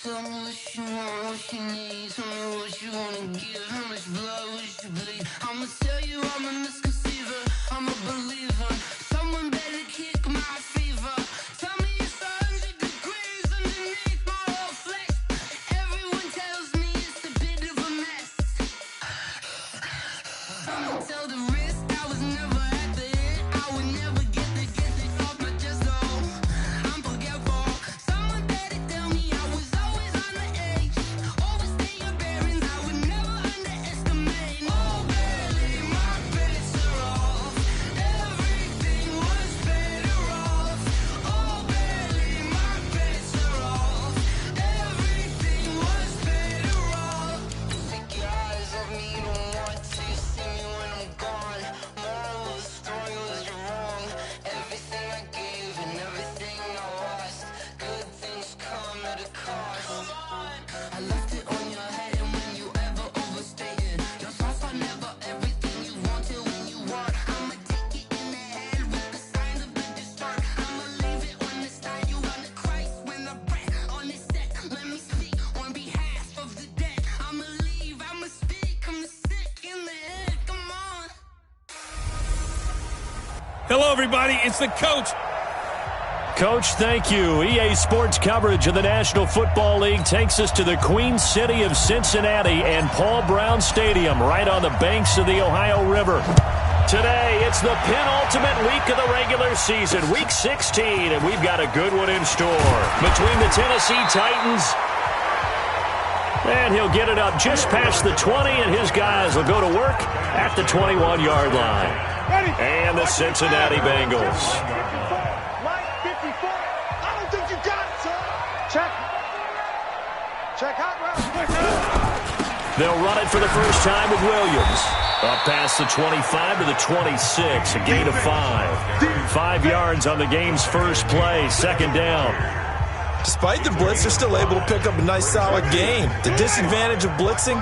Tell me what you want, what you need. Tell me what you wanna give. How much blood would you bleed? I'ma tell you I'm a misconceiver. I'm a believer. Someone better kick my fever. Tell me it's 100 degrees underneath my whole flesh. Everyone tells me it's a bit of a mess. I'ma tell the risk I was never at the end. I would never get this off my chest. Oh, I'm forgetful. Someone better tell me I was always on the edge. Overstay your bearings. I would never underestimate. Oh, barely my bets are off. Everything was better off. Oh, barely my bets are off. Everything was better off. Take your eyes off me, don't want to see me when I'm gone. Moral of the story was you're wrong. Everything I gave and everything I lost. Good things come at a cost. I left it on your head, and when you ever overstay it, your thoughts are never everything you wanted when you want. I'ma take it in the head with the signs of the distort. I'ma leave it on the side. You on the Christ when the breath on this set. Let me speak on behalf of the dead. I'ma leave, I'ma speak. I'm the sick in the head. Come on. Hello, everybody. It's the coach. Coach, thank you. EA Sports coverage of the National Football League takes us to the Queen City of Cincinnati and Paul Brown Stadium right on the banks of the Ohio River. Today, it's the penultimate week of the regular season, week 16, and we've got a good one in store between the Tennessee Titans. And he'll get it up just past the 20, and his guys will go to work at the 21-yard line. And the Cincinnati Bengals. They'll run it for the first time with Williams. Up past the 25 to the 26, a gain of 5. 5 yards on the game's first play, second down. Despite the blitz, they're still able to pick up a nice, solid gain. The disadvantage of blitzing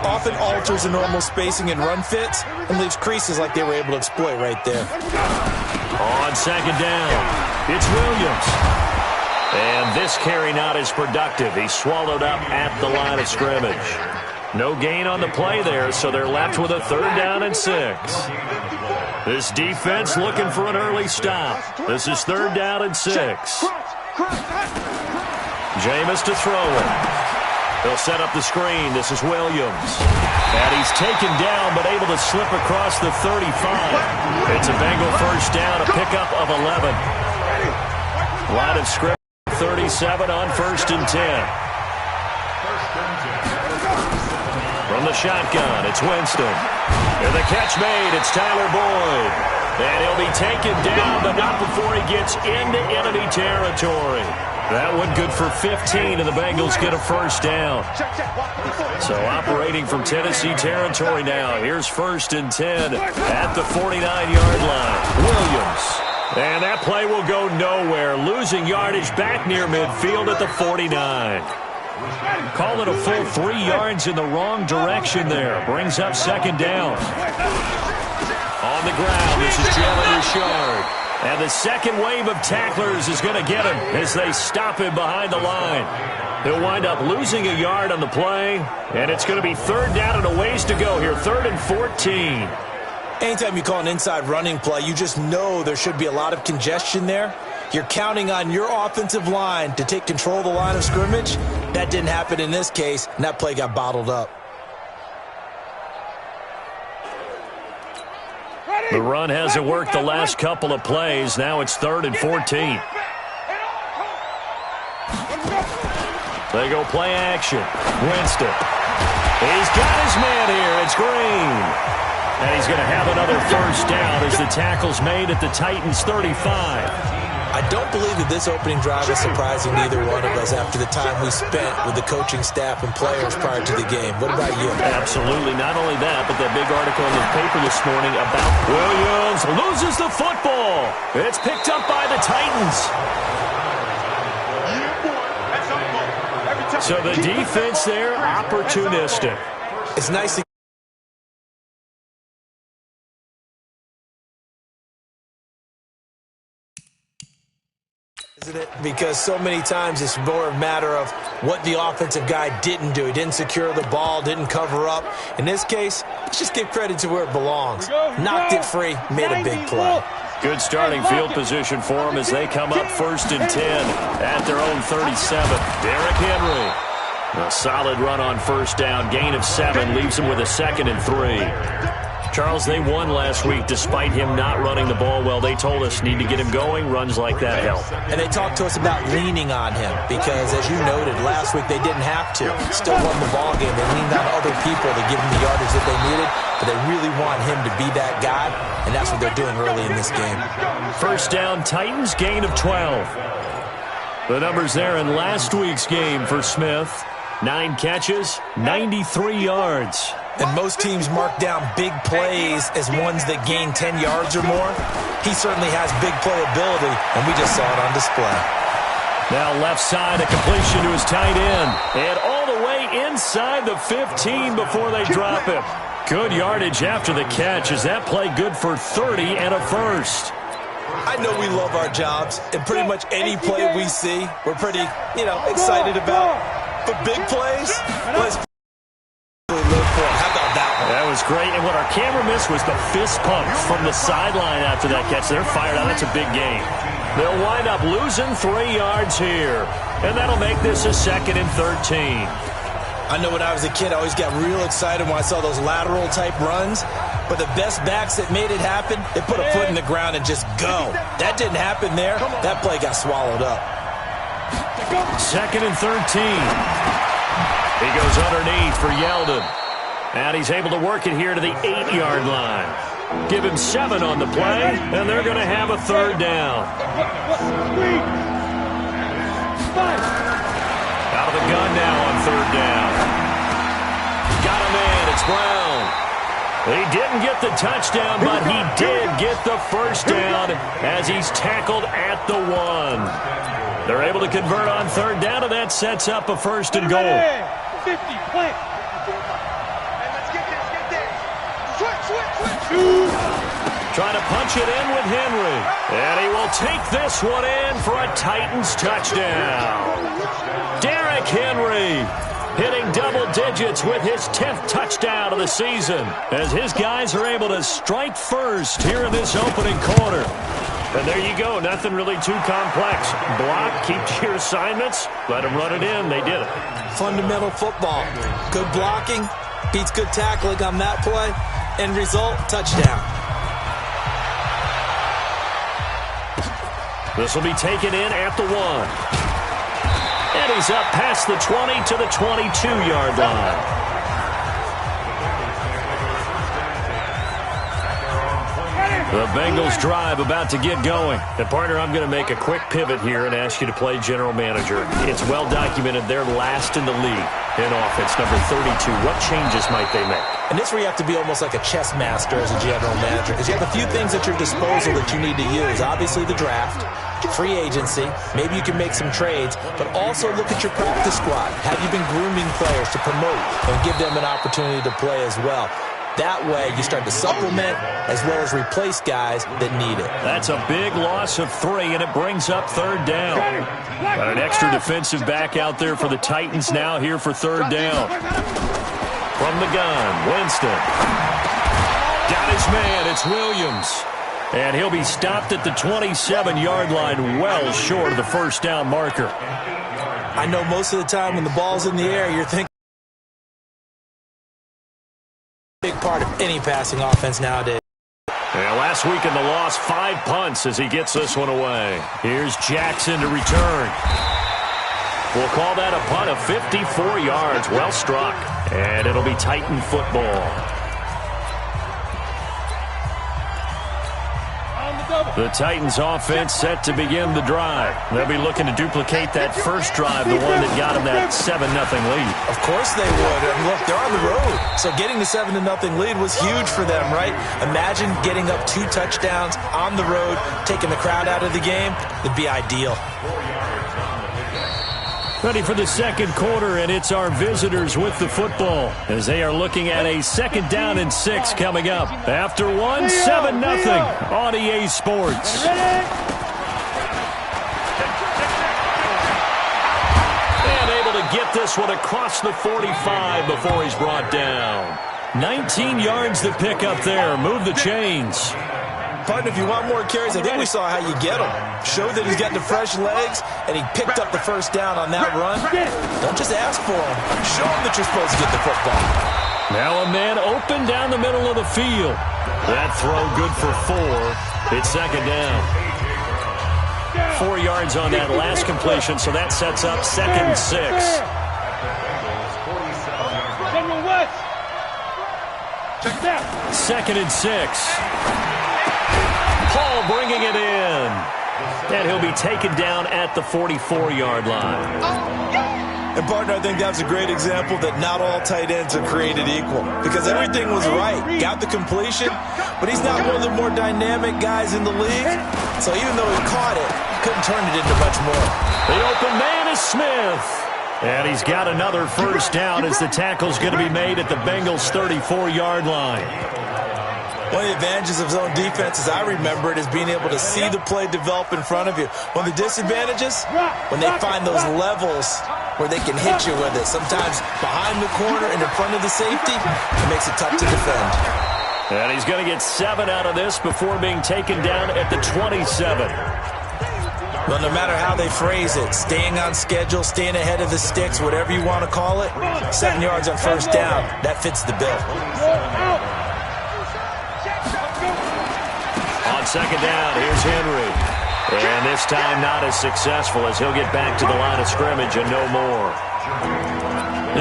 often alters the normal spacing and run fits and leaves creases like they were able to exploit right there. On second down, it's Williams. And this carry not as productive. He's swallowed up at the line of scrimmage. No gain on the play there, so they're left with a 3rd down and 6. This defense looking for an early stop. This is 3rd down and 6. Jameis to throw it. He'll set up the screen. This is Williams. And he's taken down but able to slip across the 35. It's a Bengal first down, a pickup of 11. Line of scrimmage. 37 on 1st and 10. From the shotgun, it's Winston. And the catch made, it's Tyler Boyd. And he'll be taken down, but not before he gets into enemy territory. That one good for 15, and the Bengals get a first down. So operating from Tennessee territory now. Here's 1st and 10 at the 49-yard line. Williams. And that play will go nowhere. Losing yardage back near midfield at the 49. Call it a full 3 yards in the wrong direction there. Brings up second down. On the ground, this is Jalen Richard. And the second wave of tacklers is going to get him as they stop him behind the line. He'll wind up losing a yard on the play. And it's going to be 3rd down and a ways to go here. 3rd and 14. Anytime you call an inside running play, you just know there should be a lot of congestion there. You're counting on your offensive line to take control of the line of scrimmage. That didn't happen in this case, and that play got bottled up. The run hasn't worked the last couple of plays. Now it's 3rd and 14. They go play action. Winston. He's got his man here. It's Green. And he's going to have another first down as the tackle's made at the Titans' 35. I don't believe that this opening drive is surprising to either one of us after the time we spent with the coaching staff and players prior to the game. What about you? Absolutely. Not only that, but that big article in the paper this morning about Williams loses the football. It's picked up by the Titans. So the defense there, opportunistic. It's nice to Because so many times it's more a matter of what the offensive guy didn't do. He didn't secure the ball, didn't cover up. In this case, let's just give credit to where it belongs. Knocked it free, made a big play. Good starting field position for them as they come up 1st and 10 at their own 37. Derrick Henry. A solid run on 1st down. Gain of 7 leaves him with a 2nd and 3. Charles, they won last week despite him not running the ball well. They told us need to get him going. Runs like that help. And they talked to us about leaning on him because, as you noted, last week they didn't have to. Still won the ball game. They leaned on other people to give him the yardage that they needed, but they really want him to be that guy, and that's what they're doing early in this game. 1st down, Titans, gain of 12. The numbers there in last week's game for Smith. 9 catches, 93 yards. And most teams mark down big plays as ones that gain 10 yards or more. He certainly has big playability, and we just saw it on display. Now left side, a completion to his tight end. And all the way inside the 15 before they drop him. Good yardage after the catch. Is that play good for 30 and a first? I know we love our jobs, and pretty much any play we see, we're pretty, excited about. But big plays, let's look for them. How about that one? That was great, and what our camera missed was the fist pump from the sideline after that catch. They're fired out. That's a big game. They'll wind up losing 3 yards here, and that'll make this a 2nd and 13. I know when I was a kid, I always got real excited when I saw those lateral-type runs, but the best backs that made it happen, they put a foot in the ground and just go. That didn't happen there. That play got swallowed up. 2nd and 13. He goes underneath for Yeldon. And he's able to work it here to the 8-yard line. Give him 7 on the play, and they're going to have a 3rd down. Out of the gun now on 3rd down. Got him in. It's Brown. He didn't get the touchdown, but he did get the 1st down as he's tackled at the 1. They're able to convert on 3rd down, and that sets up a 1st and goal. 50, plant. Hey, let's get this. Switch. Trying to punch it in with Henry. And he will take this one in for a Titans touchdown. Derrick Henry hitting double digits with his 10th touchdown of the season as his guys are able to strike first here in this opening quarter. And there you go. Nothing really too complex. Block, keep to your assignments, let them run it in. They did it. Fundamental football. Good blocking beats good tackling on that play. End result, touchdown. This will be taken in at the 1. And he's up past the 20 to the 22-yard line. The Bengals drive about to get going. And, partner, I'm going to make a quick pivot here and ask you to play general manager. It's well documented they're last in the league in offense, number 32. What changes might they make? And this is where you have to be almost like a chess master as a general manager because you have a few things at your disposal that you need to use. Obviously, the draft, free agency. Maybe you can make some trades, but also look at your practice squad. Have you been grooming players to promote and give them an opportunity to play as well? That way, you start to supplement as well as replace guys that need it. That's a big loss of 3, and it brings up 3rd down. Got an extra defensive back out there for the Titans now here for 3rd down. From the gun, Winston. Got his man, it's Williams. And he'll be stopped at the 27-yard line, well short of the 1st down marker. I know most of the time when the ball's in the air, you're thinking big part of any passing offense nowadays. Yeah, last week in the loss, 5 punts as he gets this one away. Here's Jackson to return. We'll call that a punt of 54 yards. Well struck. And it'll be Titan football. The Titans offense set to begin the drive. They'll be looking to duplicate that first drive, the one that got them that 7-0 lead. Of course they would. And look, they're on the road. So getting the 7-0 lead was huge for them, right? Imagine getting up 2 touchdowns on the road, taking the crowd out of the game. It'd be ideal. Ready for the second quarter, and it's our visitors with the football as they are looking at a 2nd down and 6 coming up. After 7-0 on EA Sports. this one across the 45 before he's brought down. 19 yards to pick up there. Move the chains. Partner, if you want more carries, I think we saw how you get him. Show that he's got the fresh legs, and he picked up the first down on that run. Don't just ask for him. Show him that you're supposed to get the football. Now a man open down the middle of the field. That throw good for 4. It's second down. 4 yards on that last completion, so that sets up 2nd and 6. Second and 6. Paul bringing it in. And he'll be taken down at the 44-yard line. And, partner, I think that's a great example that not all tight ends are created equal. Because everything was right. Got the completion, but he's not one of the more dynamic guys in the league. So even though he caught it, he couldn't turn it into much more. The open man is Smith. And he's got another first down as the tackle's going to be made at the Bengals' 34-yard line. One of the advantages of zone defense, as I remember it, is being able to see the play develop in front of you. One of the disadvantages, when they find those levels where they can hit you with it, sometimes behind the corner and in front of the safety, it makes it tough to defend. And he's going to get 7 out of this before being taken down at the 27. Well, no matter how they phrase it, staying on schedule, staying ahead of the sticks, whatever you want to call it, 7 yards on first down, that fits the bill. On second down, here's Henry. And this time not as successful as he'll get back to the line of scrimmage and no more.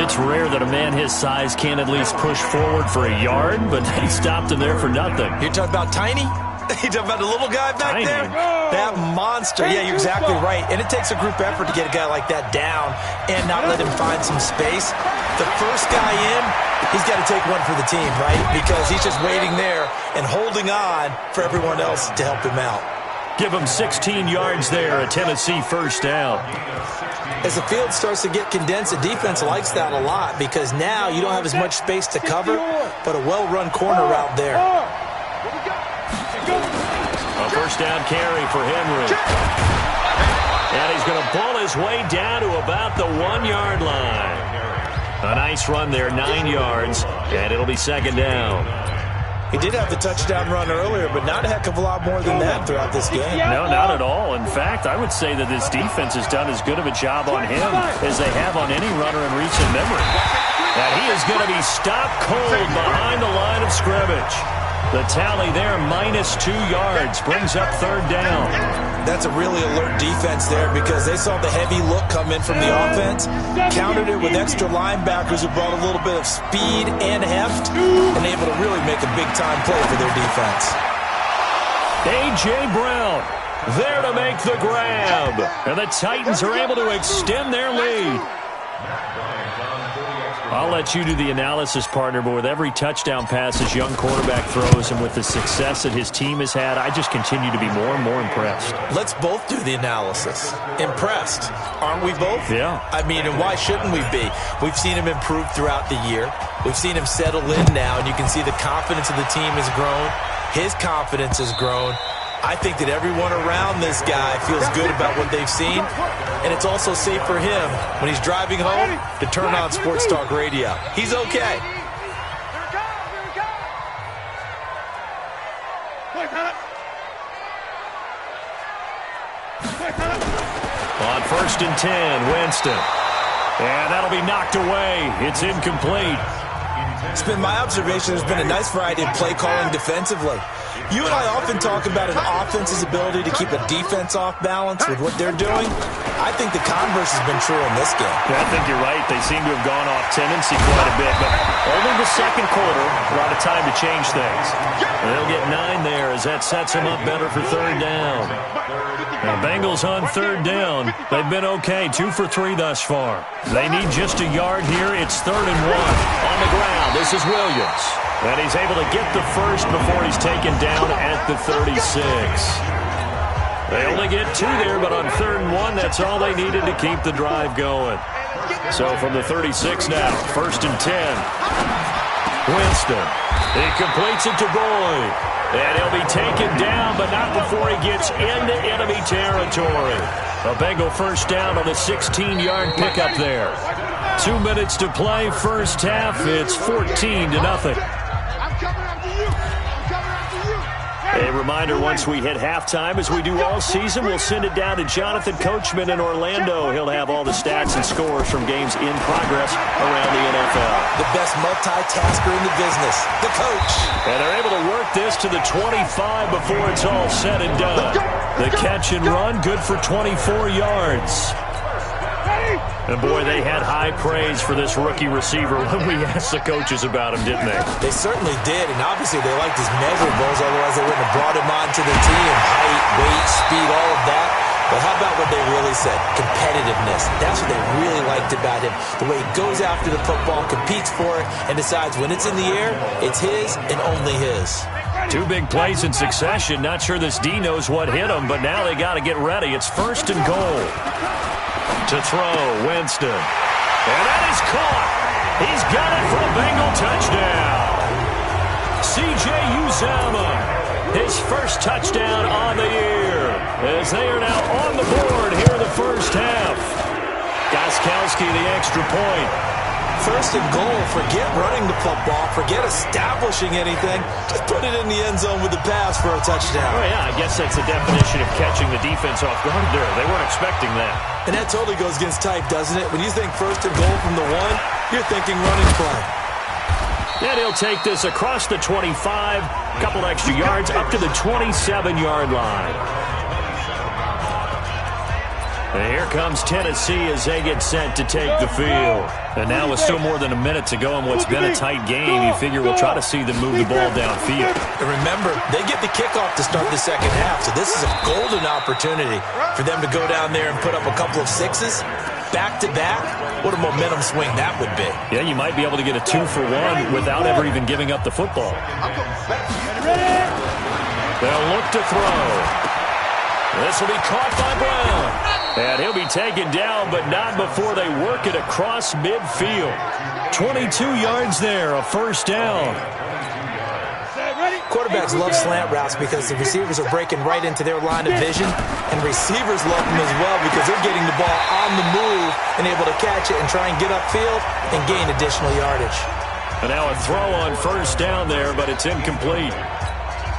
It's rare that a man his size can't at least push forward for a yard, but they stopped him there for nothing. You're talking about Tiny? You talking about the little guy back Tiny. there? That monster. Yeah, you're exactly right. And it takes a group effort to get a guy like that down and not let him find some space. The first guy in, he's got to take one for the team, right? Because he's just waiting there and holding on for everyone else to help him out. Give him 16 yards there, a Tennessee first down. As the field starts to get condensed, the defense likes that a lot because now you don't have as much space to cover, but a well-run corner route there. A first down carry for Henry. And he's going to pull his way down to about the 1-yard line. A nice run there, 9 yards, and it'll be second down. He did have the touchdown run earlier, but not a heck of a lot more than that throughout this game. No, not at all. In fact, I would say that this defense has done as good of a job on him as they have on any runner in recent memory. And he is going to be stopped cold behind the line of scrimmage. The tally there, -2 yards, brings up third down. That's a really alert defense there because they saw the heavy look come in from the offense, countered it with extra linebackers who brought a little bit of speed and heft, and able to really make a big-time play for their defense. A.J. Brown there to make the grab, and the Titans are able to extend their lead. I'll let you do the analysis, partner, but with every touchdown pass his young quarterback throws and with the success that his team has had, I just continue to be more and more impressed. Let's both do the analysis. Impressed. Aren't we both? Yeah. I mean, and why shouldn't we be? We've seen him improve throughout the year. We've seen him settle in now, and you can see the confidence of the team has grown. His confidence has grown. I think that everyone around this guy feels good about what they've seen, and it's also safe for him when he's driving home to turn on Sports Talk Radio. He's okay. On 1st and 10, Winston. And that'll be knocked away. It's incomplete. It's been my observation there's been a nice variety of play calling defensively. You and I often talk about an offense's ability to keep a defense off balance with what they're doing. I think the converse has been true in this game. Yeah, I think you're right. They seem to have gone off tendency quite a bit, but only the second quarter, a lot of time to change things. And they'll get 9 there as that sets them up better for third down. And Bengals on third down. They've been okay, 2 for 3 thus far. They need just a yard here. It's 3rd and 1. On the ground, this is Williams. And he's able to get the first before he's taken down at the 36. They only get 2 there, but on 3rd and 1, that's all they needed to keep the drive going. So from the 36 now, 1st and 10. Winston. He completes it to Boyd. And he'll be taken down, but not before he gets into enemy territory. A Bengal first down on the 16-yard pickup there. 2 minutes to play, first half. It's 14-0. A reminder, once we hit halftime, as we do all season, we'll send it down to Jonathan Coachman in Orlando. He'll have all the stats and scores from games in progress around the NFL. The best multitasker in the business, the coach. And they're able to work this to the 25 before it's all said and done. The catch and run, good for 24 yards. And boy, they had high praise for this rookie receiver when we asked the coaches about him, didn't they? They certainly did, and obviously they liked his measurables, otherwise they wouldn't have brought him onto the team. Height, weight, speed, all of that. But how about what they really said? Competitiveness. That's what they really liked about him. The way he goes after the football, competes for it, and decides when it's in the air, it's his and only his. 2 big plays in succession. Not sure this D knows what hit him, but now they got to get ready. It's 1st and goal. To throw, Winston. And that is caught. He's got it for a Bengal touchdown. C.J. Uzomah, his first touchdown on the year, as they are now on the board here in the first half. Gostkowski, the extra point. 1st and goal. Forget running the football. Forget establishing anything. Just put it in the end zone with the pass for a touchdown. Oh, yeah, I guess that's the definition of catching the defense off guard there. They weren't expecting that. And that totally goes against type, doesn't it? When you think 1st and goal from the 1, you're thinking running play. And he'll take this across the 25, a couple extra yards, up to the 27-yard line. And here comes Tennessee as they get set to take the field. And now with still more than a minute to go in what's been a tight game, you figure we'll try to see them move the ball downfield. And remember, they get the kickoff to start the second half, so this is a golden opportunity for them to go down there and put up a couple of sixes back-to-back. What a momentum swing that would be. Yeah, you might be able to get a 2-for-1 without ever even giving up the football. They'll look to throw. This will be caught by Brown. And he'll be taken down, but not before they work it across midfield. 22 yards there, a first down. Quarterbacks love slant routes because the receivers are breaking right into their line of vision, and receivers love them as well because they're getting the ball on the move and able to catch it and try and get upfield and gain additional yardage. And now a throw on first down there, but it's incomplete.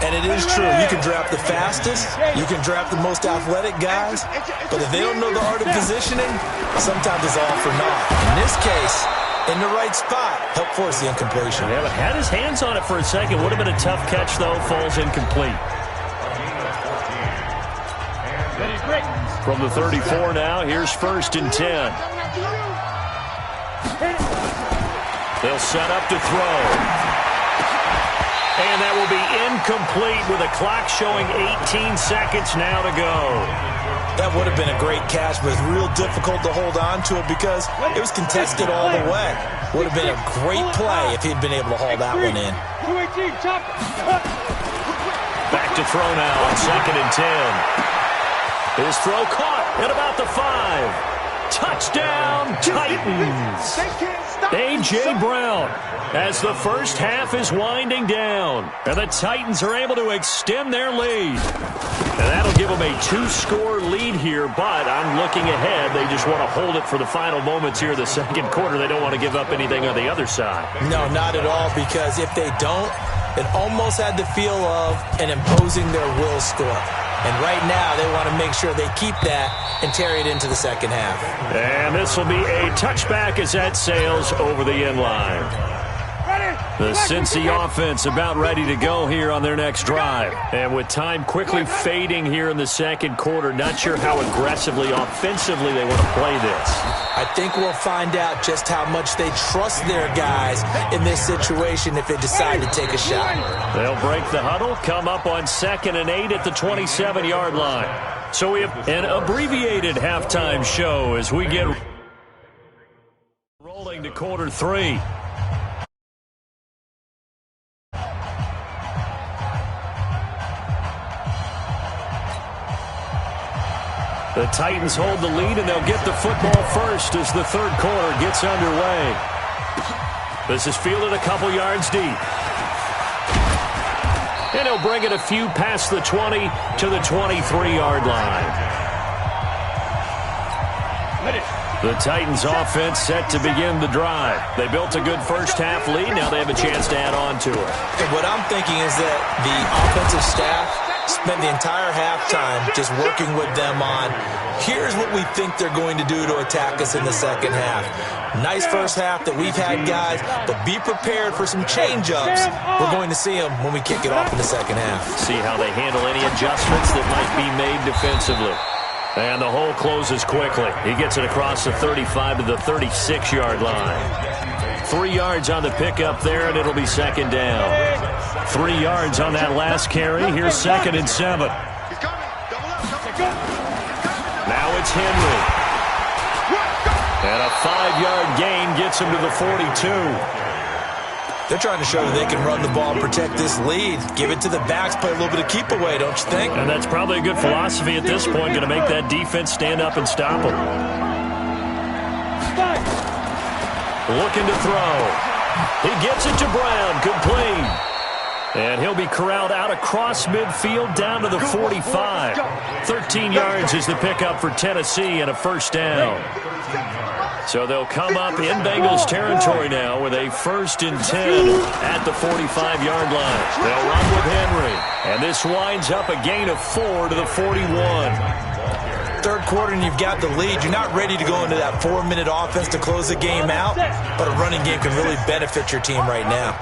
And it is true. You can draft the fastest. You can draft the most athletic guys. But if they don't know the art of positioning, sometimes it's all for naught. In this case, in the right spot, help force the incompletion. Yeah, but had his hands on it for a second. Would have been a tough catch, though. Falls incomplete. From the 34 now, here's 1st and 10. They'll set up to throw. And that will be incomplete with a clock showing 18 seconds now to go. That would have been a great catch, but it's real difficult to hold on to it because it was contested all the way. Would have been a great play if he'd been able to haul that one in. Back to throw now on 2nd and 10. His throw caught at about the 5. Touchdown, Titans. A.J. Brown as the first half is winding down. And the Titans are able to extend their lead. And that'll give them a 2-score lead here, but I'm looking ahead. They just want to hold it for the final moments here in the second quarter. They don't want to give up anything on the other side. No, not at all, because if they don't, it almost had the feel of an imposing their will score. And right now, they want to make sure they keep that and carry it into the second half. And this will be a touchback as that sails over the end line. The Cincy offense about ready to go here on their next drive. And with time quickly fading here in the second quarter, not sure how aggressively, offensively they want to play this. I think we'll find out just how much they trust their guys in this situation if they decide to take a shot. They'll break the huddle, come up on 2nd and 8 at the 27-yard line. So we have an abbreviated halftime show as we get rolling to quarter 3. The Titans hold the lead, and they'll get the football first as the third quarter gets underway. This is fielded a couple yards deep. And he'll bring it a few past the 20 to the 23-yard line. The Titans offense set to begin the drive. They built a good first half lead. Now they have a chance to add on to it. And what I'm thinking is that the offensive staff spent the entire halftime just working with them on, here's what we think they're going to do to attack us in the second half. Nice first half that we've had, guys, but be prepared for some change-ups. We're going to see them when we kick it off in the second half. See how they handle any adjustments that might be made defensively. And the hole closes quickly. He gets it across the 35 to the 36-yard line. 3 yards on the pickup there, and it'll be second down. 3 yards on that last carry. Here's 2nd and 7. Now it's Henry. And a 5-yard gain gets him to the 42. They're trying to show that they can run the ball and protect this lead. Give it to the backs, play a little bit of keep away, don't you think? And that's probably a good philosophy at this point, going to make that defense stand up and stop them. Looking to throw. He gets it to Brown, complete. And he'll be corralled out across midfield down to the 45. 13 yards is the pickup for Tennessee and a first down. So they'll come up in Bengals territory now with a 1st and 10 at the 45-yard line. They'll run with Henry. And this winds up a gain of 4 to the 41. Third quarter and you've got the lead. You're not ready to go into that 4-minute offense to close the game out, but a running game can really benefit your team right now.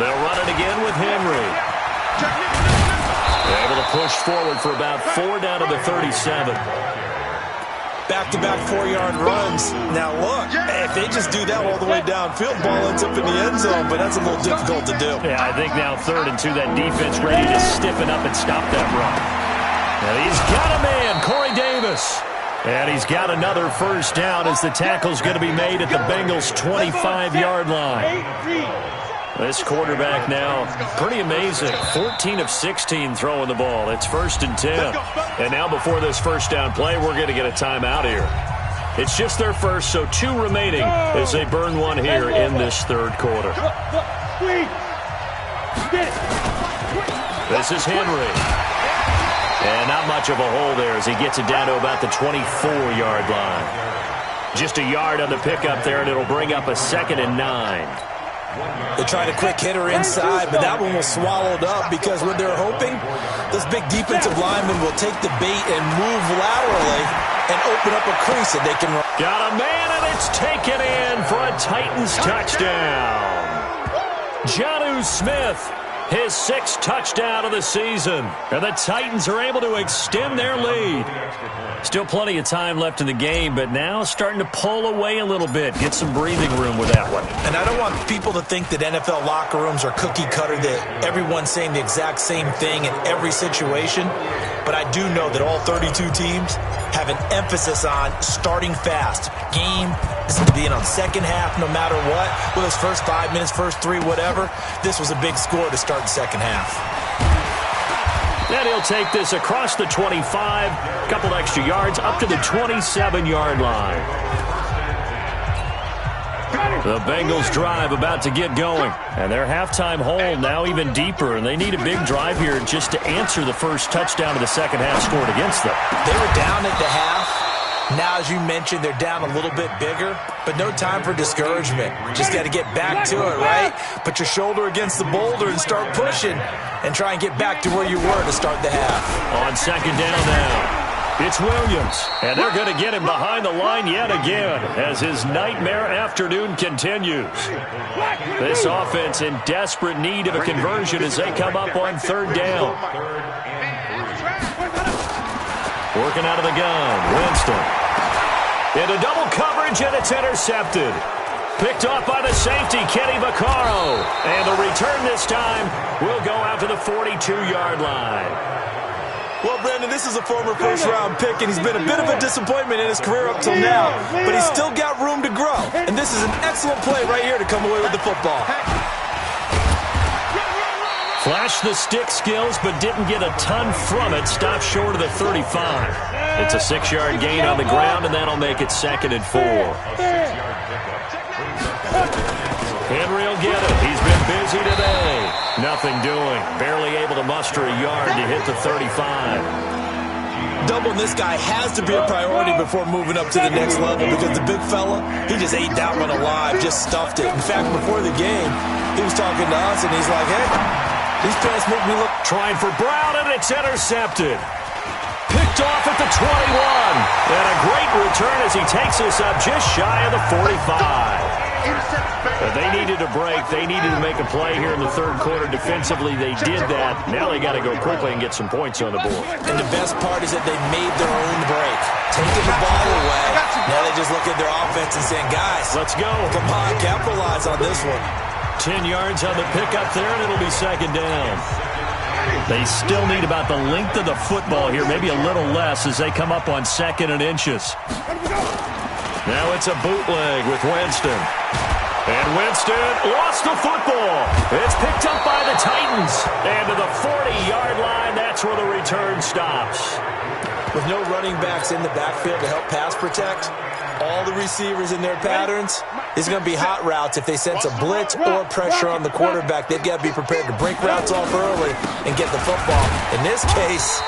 They'll run it again with Henry. They're able to push forward for about 4 down to the 37. Back-to-back 4-yard runs. Now look, if they just do that all the way downfield, ball ends up in the end zone, but that's a little difficult to do. Yeah, I think now 3rd and 2, that defense ready to stiffen up and stop that run. And he's got a man, Corey Davis. And he's got another first down as the tackle's going to be made at the Bengals' 25-yard line. This quarterback now, pretty amazing. 14 of 16 throwing the ball. It's 1st and 10. And now before this first down play, we're going to get a timeout here. It's just their first, so 2 remaining as they burn one here in this third quarter. This is Henry. And not much of a hole there as he gets it down to about the 24-yard line. Just a yard on the pickup there, and it'll bring up a 2nd and 9. They tried a quick hitter inside, but that one was swallowed up because what they're hoping, this big defensive lineman will take the bait and move laterally and open up a crease that they can run. Got a man, and it's taken in for a Titans touchdown. Jonnu Smith, his 6th touchdown of the season. And the Titans are able to extend their lead. Still plenty of time left in the game, but now starting to pull away a little bit. Get some breathing room with that one. And I don't want people to think that NFL locker rooms are cookie cutter, that everyone's saying the exact same thing in every situation. But I do know that all 32 teams have an emphasis on starting fast. Game is going to be in on second half no matter what. Whether it's first 5 minutes, first 3, whatever. This was a big score to start the second half. And he'll take this across the 25, a couple extra yards, up to the 27-yard line. The Bengals drive about to get going. And their halftime hole now even deeper, and they need a big drive here just to answer the first touchdown of the second half scored against them. They were down at the half. Now, as you mentioned, they're down a little bit bigger, but no time for discouragement. Just got to get back to it, right? Put your shoulder against the boulder and start pushing and try and get back to where you were to start the half. On second down now, it's Williams, and they're going to get him behind the line yet again as his nightmare afternoon continues. This offense in desperate need of a conversion as they come up on 3rd down. Working out of the gun, Winston. Into double coverage, and it's intercepted. Picked off by the safety, Kenny Vaccaro. And the return this time will go out to the 42-yard line. Well, Brandon, this is a former first-round pick, and he's been a bit of a disappointment in his career up till now, but he's still got room to grow. And this is an excellent play right here to come away with the football. Flashed the stick skills, but didn't get a ton from it. Stopped short of the 35. It's a 6-yard gain on the ground, and that'll make it 2nd and 4. Henry will get it. He's been busy today. Nothing doing. Barely able to muster a yard to hit the 35. Doubling this guy has to be a priority before moving up to the next level because the big fella, he just ate that one alive, just stuffed it. In fact, before the game, he was talking to us, and he's like, hey, these pants make me look... Trying for Brown, and it's intercepted. Picked off at the 21. And a great return as he takes us up just shy of the 45. But they needed a break. They needed to make a play here in the third quarter. Defensively, they did that. Now they got to go quickly and get some points on the board. And the best part is that they made their own break. Taking the ball away. Now they just look at their offense and saying, guys, let's go. Come on, capitalize on this one. 10 yards on the pickup there, and it'll be second down. They still need about the length of the football here, maybe a little less as they come up on 2nd and inches. Now it's a bootleg with Winston. And Winston lost the football. It's picked up by the Titans. And to the 40-yard line, that's where the return stops. With no running backs in the backfield to help pass protect, all the receivers in their patterns, it's going to be hot routes. If they sense a blitz or pressure on the quarterback, they've got to be prepared to break routes off early and get the football. In this case,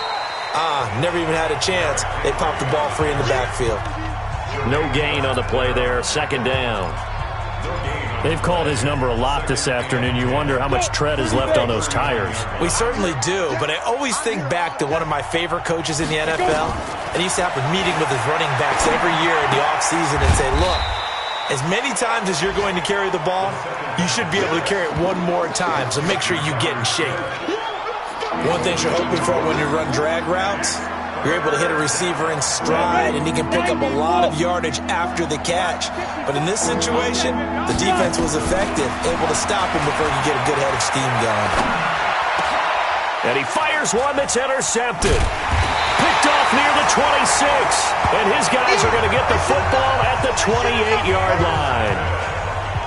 never even had a chance. They popped the ball free in the backfield. No gain on the play there, second down. They've called his number a lot this afternoon. You wonder how much tread is left on those tires. We certainly do, but I always think back to one of my favorite coaches in the NFL. And he used to have a meeting with his running backs every year in the offseason and say, look, as many times as you're going to carry the ball, you should be able to carry it one more time, so make sure you get in shape. One thing you're hoping for when you run drag routes, you're able to hit a receiver in stride, and he can pick up a lot of yardage after the catch. But in this situation, the defense was effective, able to stop him before he could get a good head of steam going. And he fires one that's intercepted. Picked off near the 26. And his guys are going to get the football at the 28-yard line.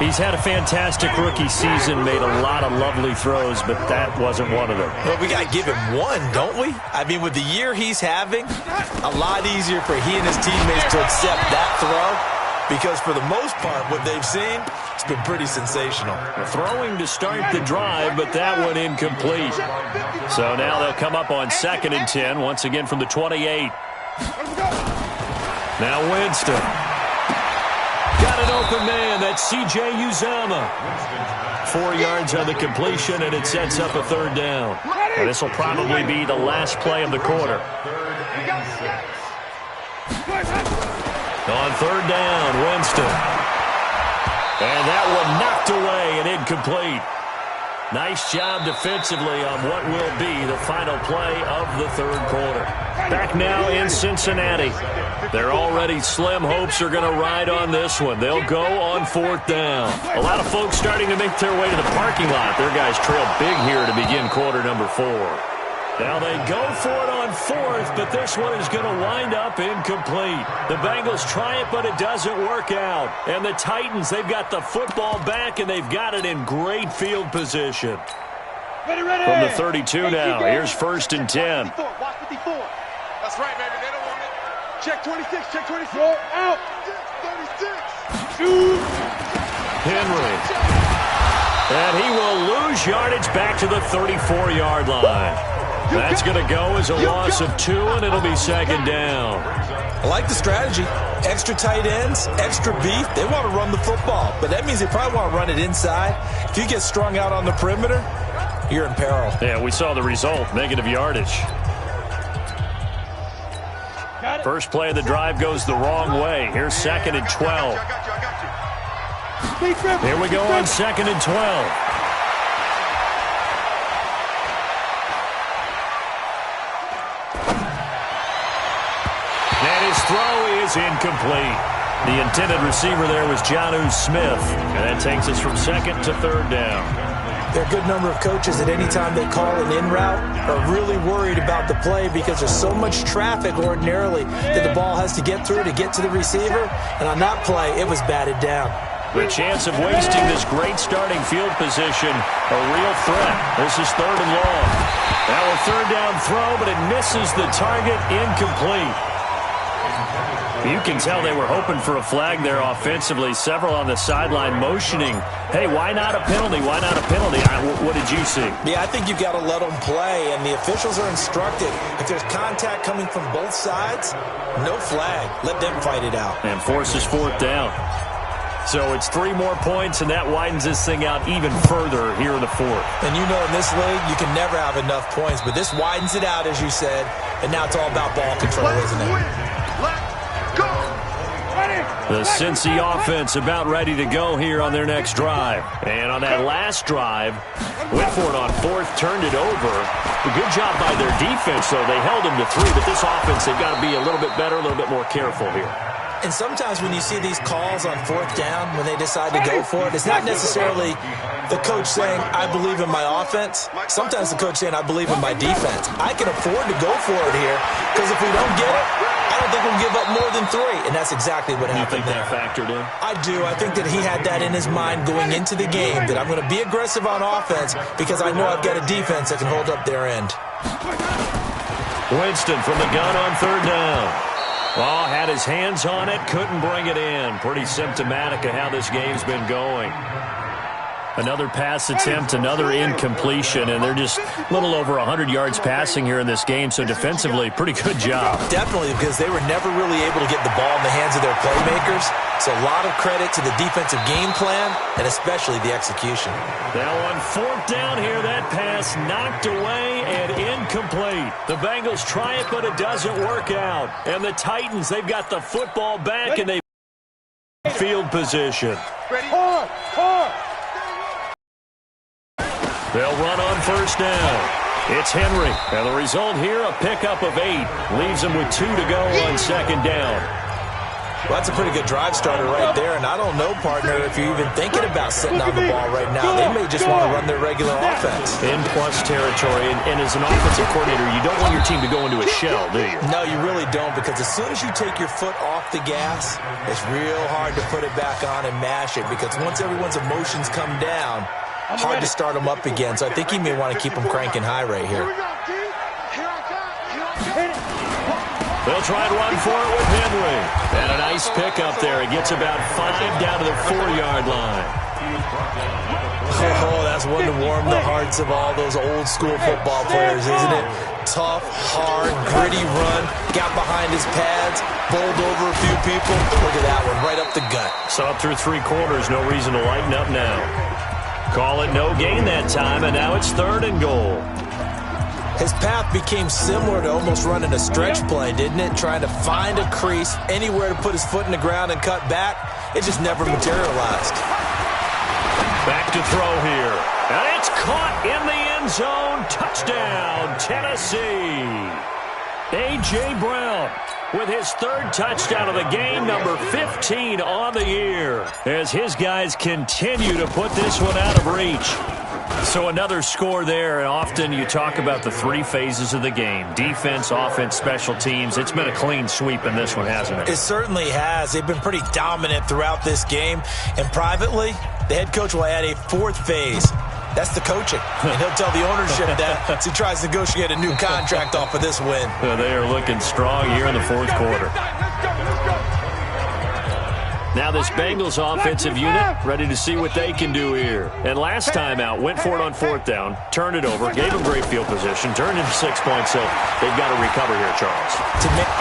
He's had a fantastic rookie season, made a lot of lovely throws, but that wasn't one of them. Well, we got to give him one, don't we? I mean, with the year he's having, a lot easier for he and his teammates to accept that throw because for the most part, what they've seen, it's been pretty sensational. Throwing to start the drive, but that one incomplete. So now they'll come up on 2nd and 10, once again from the 28. Now Winston. Got an open man. That's C.J. Uzomah. 4 yards on the completion, and it sets up a third down. And this will probably be the last play of the quarter. On third down, Winston. And that one knocked away and incomplete. Nice job defensively on what will be the final play of the third quarter. Back now in Cincinnati. Their already slim hopes are going to ride on this one. They'll go on 4th down. A lot of folks starting to make their way to the parking lot. Their guys trail big here to begin quarter number 4. Now they go for it on 4th, but this one is going to wind up incomplete. The Bengals try it, but it doesn't work out. And the Titans, they've got the football back, and they've got it in great field position. Ready. From the 32 now, here's 1st and 10. Watch 54. That's right, baby. They don't want it. Check 26. Check 26. Roll out. 36. Shoot. Henry. And he will lose yardage back to the 34-yard line. That's going to go as a loss of 2, and it'll be second down. I like the strategy. Extra tight ends, extra beef. They want to run the football, but that means they probably want to run it inside. If you get strung out on the perimeter, you're in peril. Yeah, we saw the result, negative yardage. First play of the drive goes the wrong way. Here's 2nd and 12. Here we go on 2nd and 12. And his throw is incomplete. The intended receiver there was Jonnu Smith. And that takes us from 2nd to 3rd down. There are a good number of coaches at any time they call an in route are really worried about the play because there's so much traffic ordinarily that the ball has to get through to get to the receiver. And on that play, it was batted down. The chance of wasting this great starting field position, a real threat. This is 3rd and long. Now a 3rd down throw, but it misses the target, incomplete. You can tell they were hoping for a flag there offensively. Several on the sideline motioning, hey, why not a penalty? Why not a penalty? What did you see? Yeah, I think you've got to let them play, and the officials are instructed. If there's contact coming from both sides, no flag. Let them fight it out. And forces fourth down. So it's 3 more points, and that widens this thing out even further here in the fourth. And you know in this league, you can never have enough points, but this widens it out, as you said, and now it's all about ball control, isn't it? The Cincy offense about ready to go here on their next drive. And on that last drive, went for it on fourth, turned it over. A good job by their defense, though. They held them to 3, but this offense, they've got to be a little bit better, a little bit more careful here. And sometimes when you see these calls on fourth down, when they decide to go for it, it's not necessarily the coach saying, I believe in my offense. Sometimes the coach saying, I believe in my defense. I can afford to go for it here because if we don't get it, I don't think we'll give up more than 3. And that's exactly what happened there. You think that factored in? I do. I think that he had that in his mind going into the game, that I'm going to be aggressive on offense because I know I've got a defense that can hold up their end. Winston from the gun on third down. Oh, had his hands on it, couldn't bring it in. Pretty symptomatic of how this game's been going. Another pass attempt, another incompletion, and they're just a little over 100 yards passing here in this game, so defensively, pretty good job. Definitely, because they were never really able to get the ball in the hands of their playmakers, so a lot of credit to the defensive game plan, and especially the execution. Now on fourth down here, that pass knocked away and incomplete. The Bengals try it, but it doesn't work out. And the Titans, they've got the football back, and they field position. Ready? Hard. They'll run on first down. It's Henry. And the result here, a pickup of 8. Leaves them with 2 to go on second down. Well, that's a pretty good drive starter right there, and I don't know, partner, if you're even thinking about sitting on the ball right now. They may just want to run their regular offense. In plus territory, and as an offensive coordinator, you don't want your team to go into a shell, do you? No, you really don't, because as soon as you take your foot off the gas, it's real hard to put it back on and mash it, because once everyone's emotions come down, hard to start them up again. So I think he may want to keep them cranking high right here. They'll try and run for it with Henry. And a nice pickup there. It gets about 5 down to the 4-yard line. Oh, that's one to warm the hearts of all those old school football players, isn't it? Tough, hard, gritty run. Got behind his pads, bowled over a few people. Look at that one, right up the gut. So up through 3 quarters, no reason to lighten up now. Call it no gain that time, and now it's 3rd and goal. His path became similar to almost running a stretch play, didn't it? Trying to find a crease, anywhere to put his foot in the ground and cut back. It just never materialized. Back to throw here. And it's caught in the end zone. Touchdown, Tennessee. A.J. Brown with his 3rd touchdown of the game, number 15 on the year, as his guys continue to put this one out of reach. So another score there, and often you talk about the 3 phases of the game: defense, offense, special teams. It's been a clean sweep in this one, hasn't it? It certainly has. They've been pretty dominant throughout this game, and privately, the head coach will add a 4th phase. That's the coaching, and he'll tell the ownership that as he tries to negotiate a new contract off of this win. They are looking strong here in the 4th quarter. Now this Bengals offensive unit ready to see what they can do here. And last time out, went for it on 4th down, turned it over, gave them great field position, turned into 6 points, so they've got to recover here, Charles.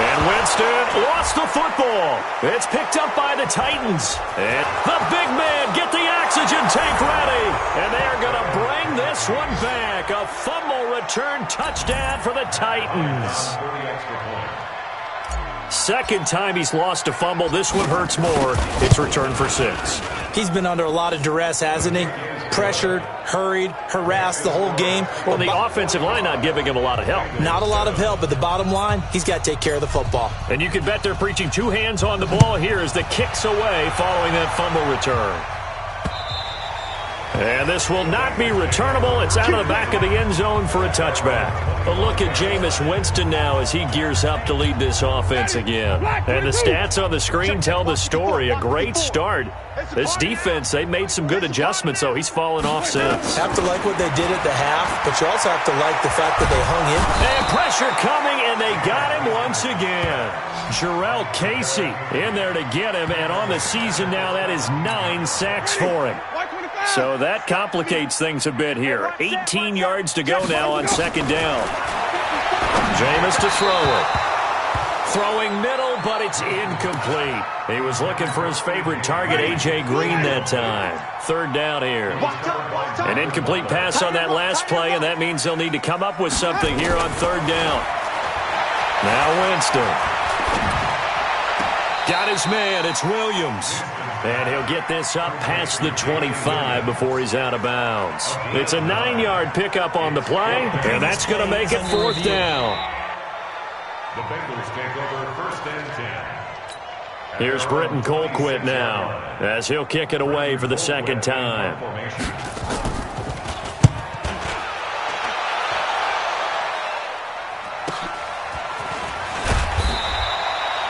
And Winston lost the football. It's picked up by the Titans. And the big man, get the oxygen tank ready. And they're going to bring this one back. A fumble return touchdown for the Titans. 2nd time he's lost a fumble. This one hurts more. It's returned for 6. He's been under a lot of duress, hasn't he? Pressured, hurried, harassed the whole game. Well, the offensive line not giving him a lot of help. Not a lot of help, but the bottom line, he's got to take care of the football. And you can bet they're preaching 2 hands on the ball here as the kick's away following that fumble return. And this will not be returnable. It's out of the back of the end zone for a touchback. A look at Jameis Winston now as he gears up to lead this offense again. And the stats on the screen tell the story. A great start. This defense, they made some good adjustments, though. He's fallen off since. Have to like what they did at the half, but you also have to like the fact that they hung in. And pressure coming, And they got him once again. Jarrell Casey in there to get him, and on the season now, that is 9 sacks for him. So that complicates things a bit here. 18 yards to go now on second down. Jameis to throw it. Throwing middle, but it's incomplete. He was looking for his favorite target, A.J. Green, that time. Third down here. An incomplete pass on that last play, and that means they'll need to come up with something here on third down. Now Winston. Got his man. It's Williams. And he'll get this up past the 25 before he's out of bounds. It's a 9-yard pickup on the play, and that's going to make it fourth down. The Bengals take over first and 10. Here's Britton Colquitt now, as he'll kick it away for the second time.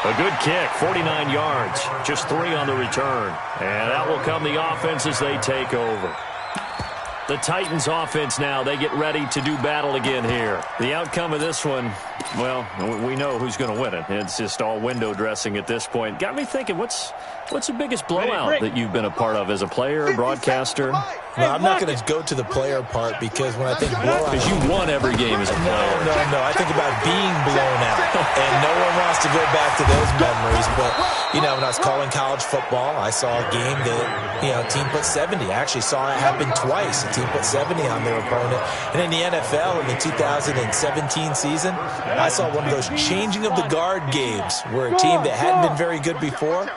A good kick, 49 yards, just 3 on the return. And out will come the offense as they take over. The Titans offense now, they get ready to do battle again here. The outcome of this one, well, we know who's going to win it. It's just all window dressing at this point. Got me thinking, what's the biggest blowout that you've been a part of as a player, broadcaster? Well, I'm not going to go to the player part because when I think blowout... Because you won every game as a player. No. I think about being blown out. And no one wants to go back to those memories. But, when I was calling college football, I saw a game that, a team put 70. I actually saw it happen twice. A team put 70 on their opponent. And in the NFL, in the 2017 season, I saw one of those changing of the guard games where a team that hadn't been very good before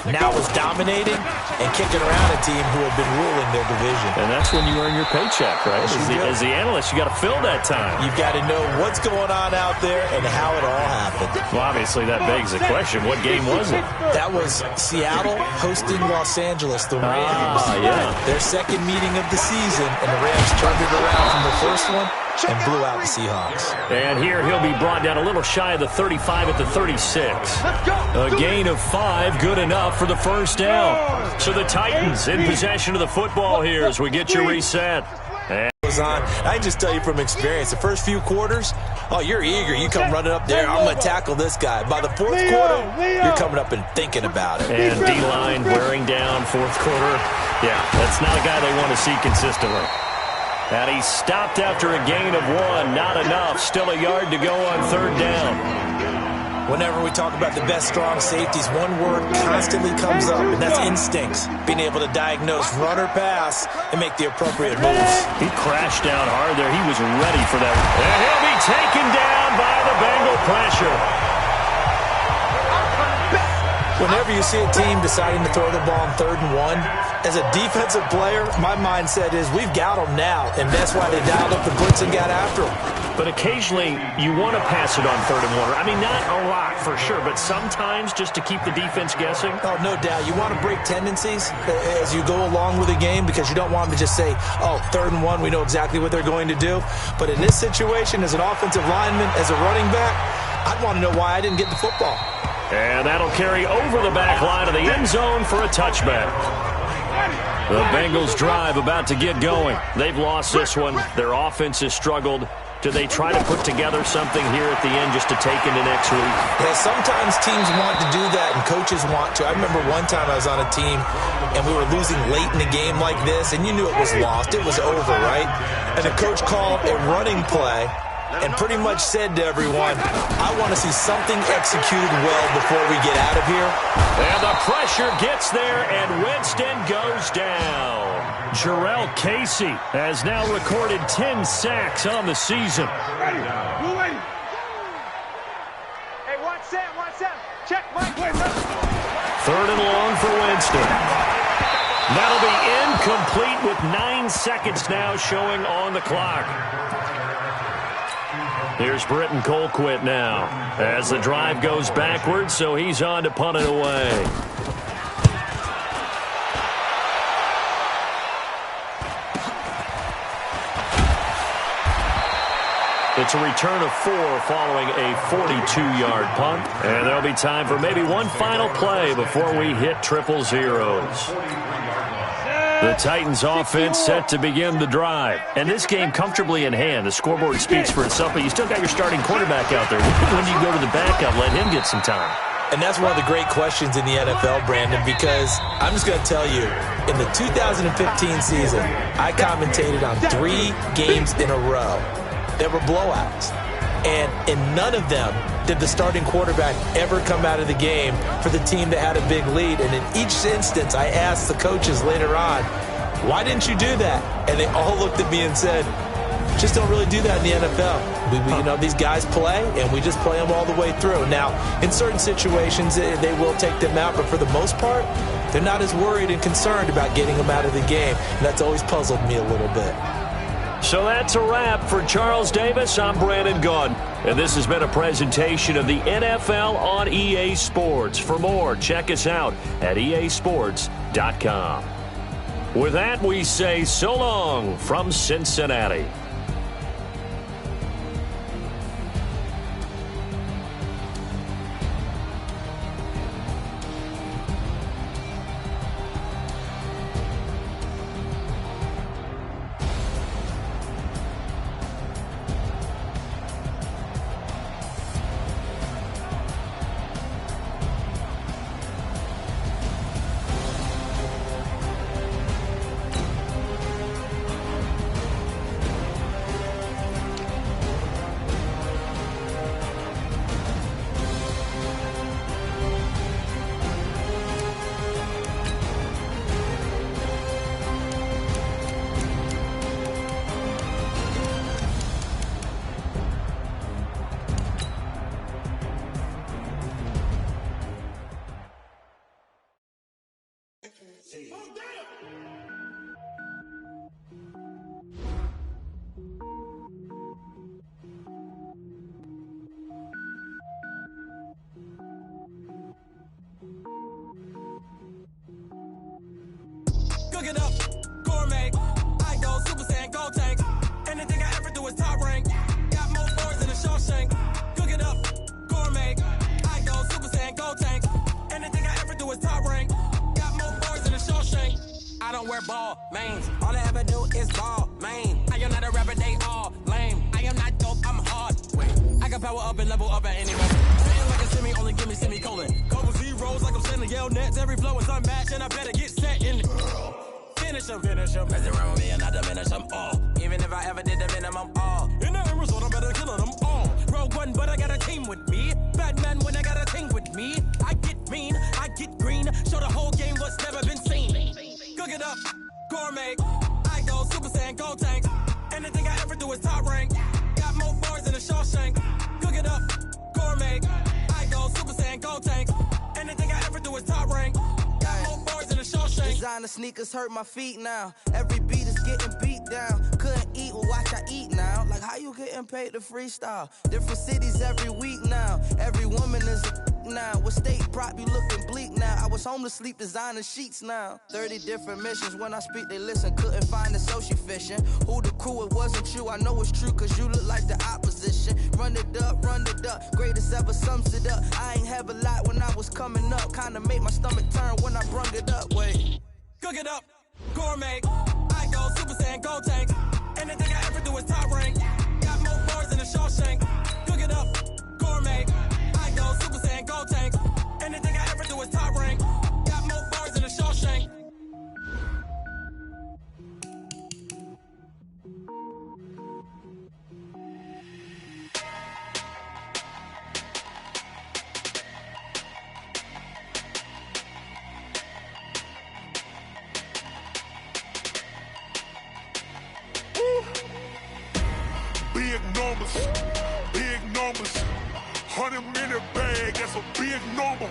now was dominating and kicking around a team who had been ruling their division. And that's when you earn your paycheck, right? As the analyst, you got to fill that time. You've got to know what's going on out there and how it all happened. Well, obviously, that begs the question, what game was it? That was Seattle hosting Los Angeles, the Rams. Yeah. Their second meeting of the season, and the Rams turned it around from the first one and blew out the Seahawks. And here he'll be brought down a little shy of the 35 at the 36. A gain of 5, good enough for the first down. So the Titans in possession of the football here as we get you reset. And I just tell you from experience, the first few quarters, you're eager. You come running up there, I'm going to tackle this guy. By the fourth quarter, you're coming up and thinking about it. And D-line wearing down fourth quarter. Yeah, that's not a guy they want to see consistently. And he stopped after a gain of 1. Not enough. Still a yard to go on third down. Whenever we talk about the best strong safeties, one word constantly comes up, and that's instincts. Being able to diagnose run or pass and make the appropriate moves. He crashed down hard there. He was ready for that. And he'll be taken down by the Bengal pressure. Whenever you see a team deciding to throw the ball on 3rd and 1, as a defensive player, my mindset is we've got them now, and that's why they dialed up the blitz and got after them. But occasionally, you want to pass it on 3rd and 1. I mean, not a lot for sure, but sometimes just to keep the defense guessing. Oh, no doubt. You want to break tendencies as you go along with a game because you don't want them to just say, 3rd and 1, we know exactly what they're going to do. But in this situation, as an offensive lineman, as a running back, I'd want to know why I didn't get the football. And that'll carry over the back line of the end zone for a touchback. The Bengals drive about to get going. They've lost this one. Their offense has struggled. Do they try to put together something here at the end just to take into next week? Yeah, sometimes teams want to do that and coaches want to. I remember one time I was on a team and we were losing late in a game like this and you knew it was lost. It was over, right? And the coach called a running play and pretty much said to everyone, I want to see something executed well before we get out of here. And the pressure gets there, and Winston goes down. Jarrell Casey has now recorded 10 sacks on the season. Hey, one set. Check, Mike. 3rd and long for Winston. That'll be incomplete with 9 seconds now showing on the clock. Here's Britton Colquitt now as the drive goes backwards, so he's on to punt it away. It's a return of 4 following a 42-yard punt. And there'll be time for maybe one final play before we hit triple zeros. The Titans offense set to begin the drive. And this game comfortably in hand. The scoreboard speaks for itself, but you still got your starting quarterback out there. When do you go to the backup, let him get some time? And that's one of the great questions in the NFL, Brandon, because I'm just going to tell you, in the 2015 season, I commentated on 3 games in a row that were blowouts. And in none of them did the starting quarterback ever come out of the game for the team that had a big lead. And in each instance, I asked the coaches later on, why didn't you do that? And they all looked at me and said, just don't really do that in the NFL. These guys play, and we just play them all the way through. Now, in certain situations, they will take them out, but for the most part, they're not as worried and concerned about getting them out of the game. And that's always puzzled me a little bit. So that's a wrap for Charles Davis. I'm Brandon Gaudin, and this has been a presentation of the NFL on EA Sports. For more, check us out at easports.com. With that, we say so long from Cincinnati. Cook it up, gourmet. I go Super Saiyan, go tank. Anything I ever do is top rank. Got more boards than a Shawshank. Cook it up, gourmet. I go Super Saiyan, go tank. Anything I ever do is top rank. Got more boards than a Shawshank. I don't wear ball mains. All I ever do is ball main. I am not a rapper, they all lame. I am not dope, I'm hard. Wait, I can power up and level up at any moment. Spitting like a semi, only give me semicolon. Couple zeros like I'm sending yell nets. Every flow is unmatched and I better get set in it. Finish them. Mess around with me and I diminish them all. Even if I ever did the minimum all. In the end result, I'm better killing them all. Rogue One, but I got a team with me. Batman when I got a team with me. I get mean, I get green. Show the whole game what's never been seen. Cook it up, gourmet. I go Super Saiyan, go tank. Anything I ever do is top rank. Got more bars than a Shawshank. Cook it up, gourmet. I go Super Saiyan, go tank. Anything I ever do is top rank. Designer sneakers hurt my feet now. Every beat is getting beat down. Couldn't eat, well watch I eat now. Like how you getting paid to freestyle? Different cities every week now. Every woman is a now. With state prop you looking bleak now. I was home to sleep designing sheets now. 30 different missions. When I speak they listen. Couldn't find the social fishing. Who the crew, it wasn't you. I know it's true cause you look like the opposition. Run it up. Greatest ever sums it up. I ain't have a lot when I was coming up. Kinda made my stomach turn when I brung it up. Wait. Cook it up, gourmet. I go Super Saiyan, go tank. Anything I ever do is top rank. Got more bars than a Shawshank. Cook it up, gourmet. I go Super Saiyan, go tank. Anything I ever do is top rank. Got more bars than a Shawshank. Big numbers, 100-minute bag, that's a big number.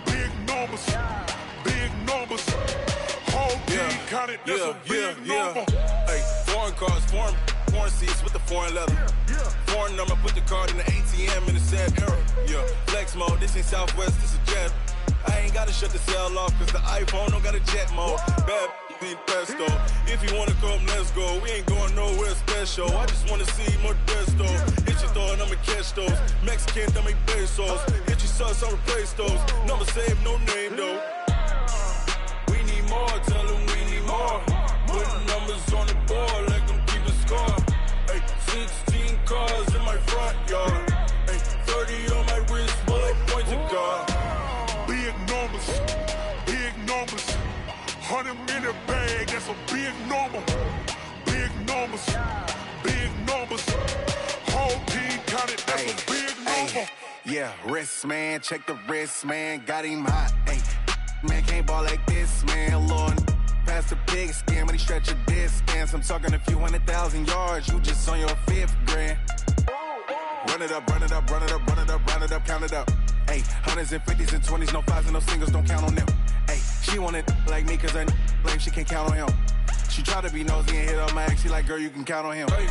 Big numbers, whole team counted, that's a big number. Hey, foreign cars, foreign seats with the foreign leather. Foreign number, put the card in the ATM in the sad era. Yeah, flex mode, this ain't Southwest, this is jet. I ain't gotta shut the cell off, cause the iPhone don't got a jet mode. Bad need pesto. If you wanna come, let's go. We ain't going nowhere special. I just wanna see more desto. Hit your throw and I'ma catch those. Mexican, don't make pesos. Hit your sauce, I'll replace those. Number save, no name though. We need more, tell them we need more. 100 in the bag, that's a big number. Big numbers, big numbers. Whole team counted, that's a big number. Yeah, wrist man, check the wrist man, got him hot. Ay, man can't ball like this, man. Lord, past the pig skin when he stretch a distance. I'm talking a few 100,000 yards, you just on your 5th grand. Run it up, run it up, run it up, run it up, run it up, count it up. Ay, hundreds and 50s and 20s, no 5s and no singles, don't count on them. Ay, she want it like me cause her lame, she can't count on him. She try to be nosy and hit up my ex, she like, girl, you can count on him. Hey,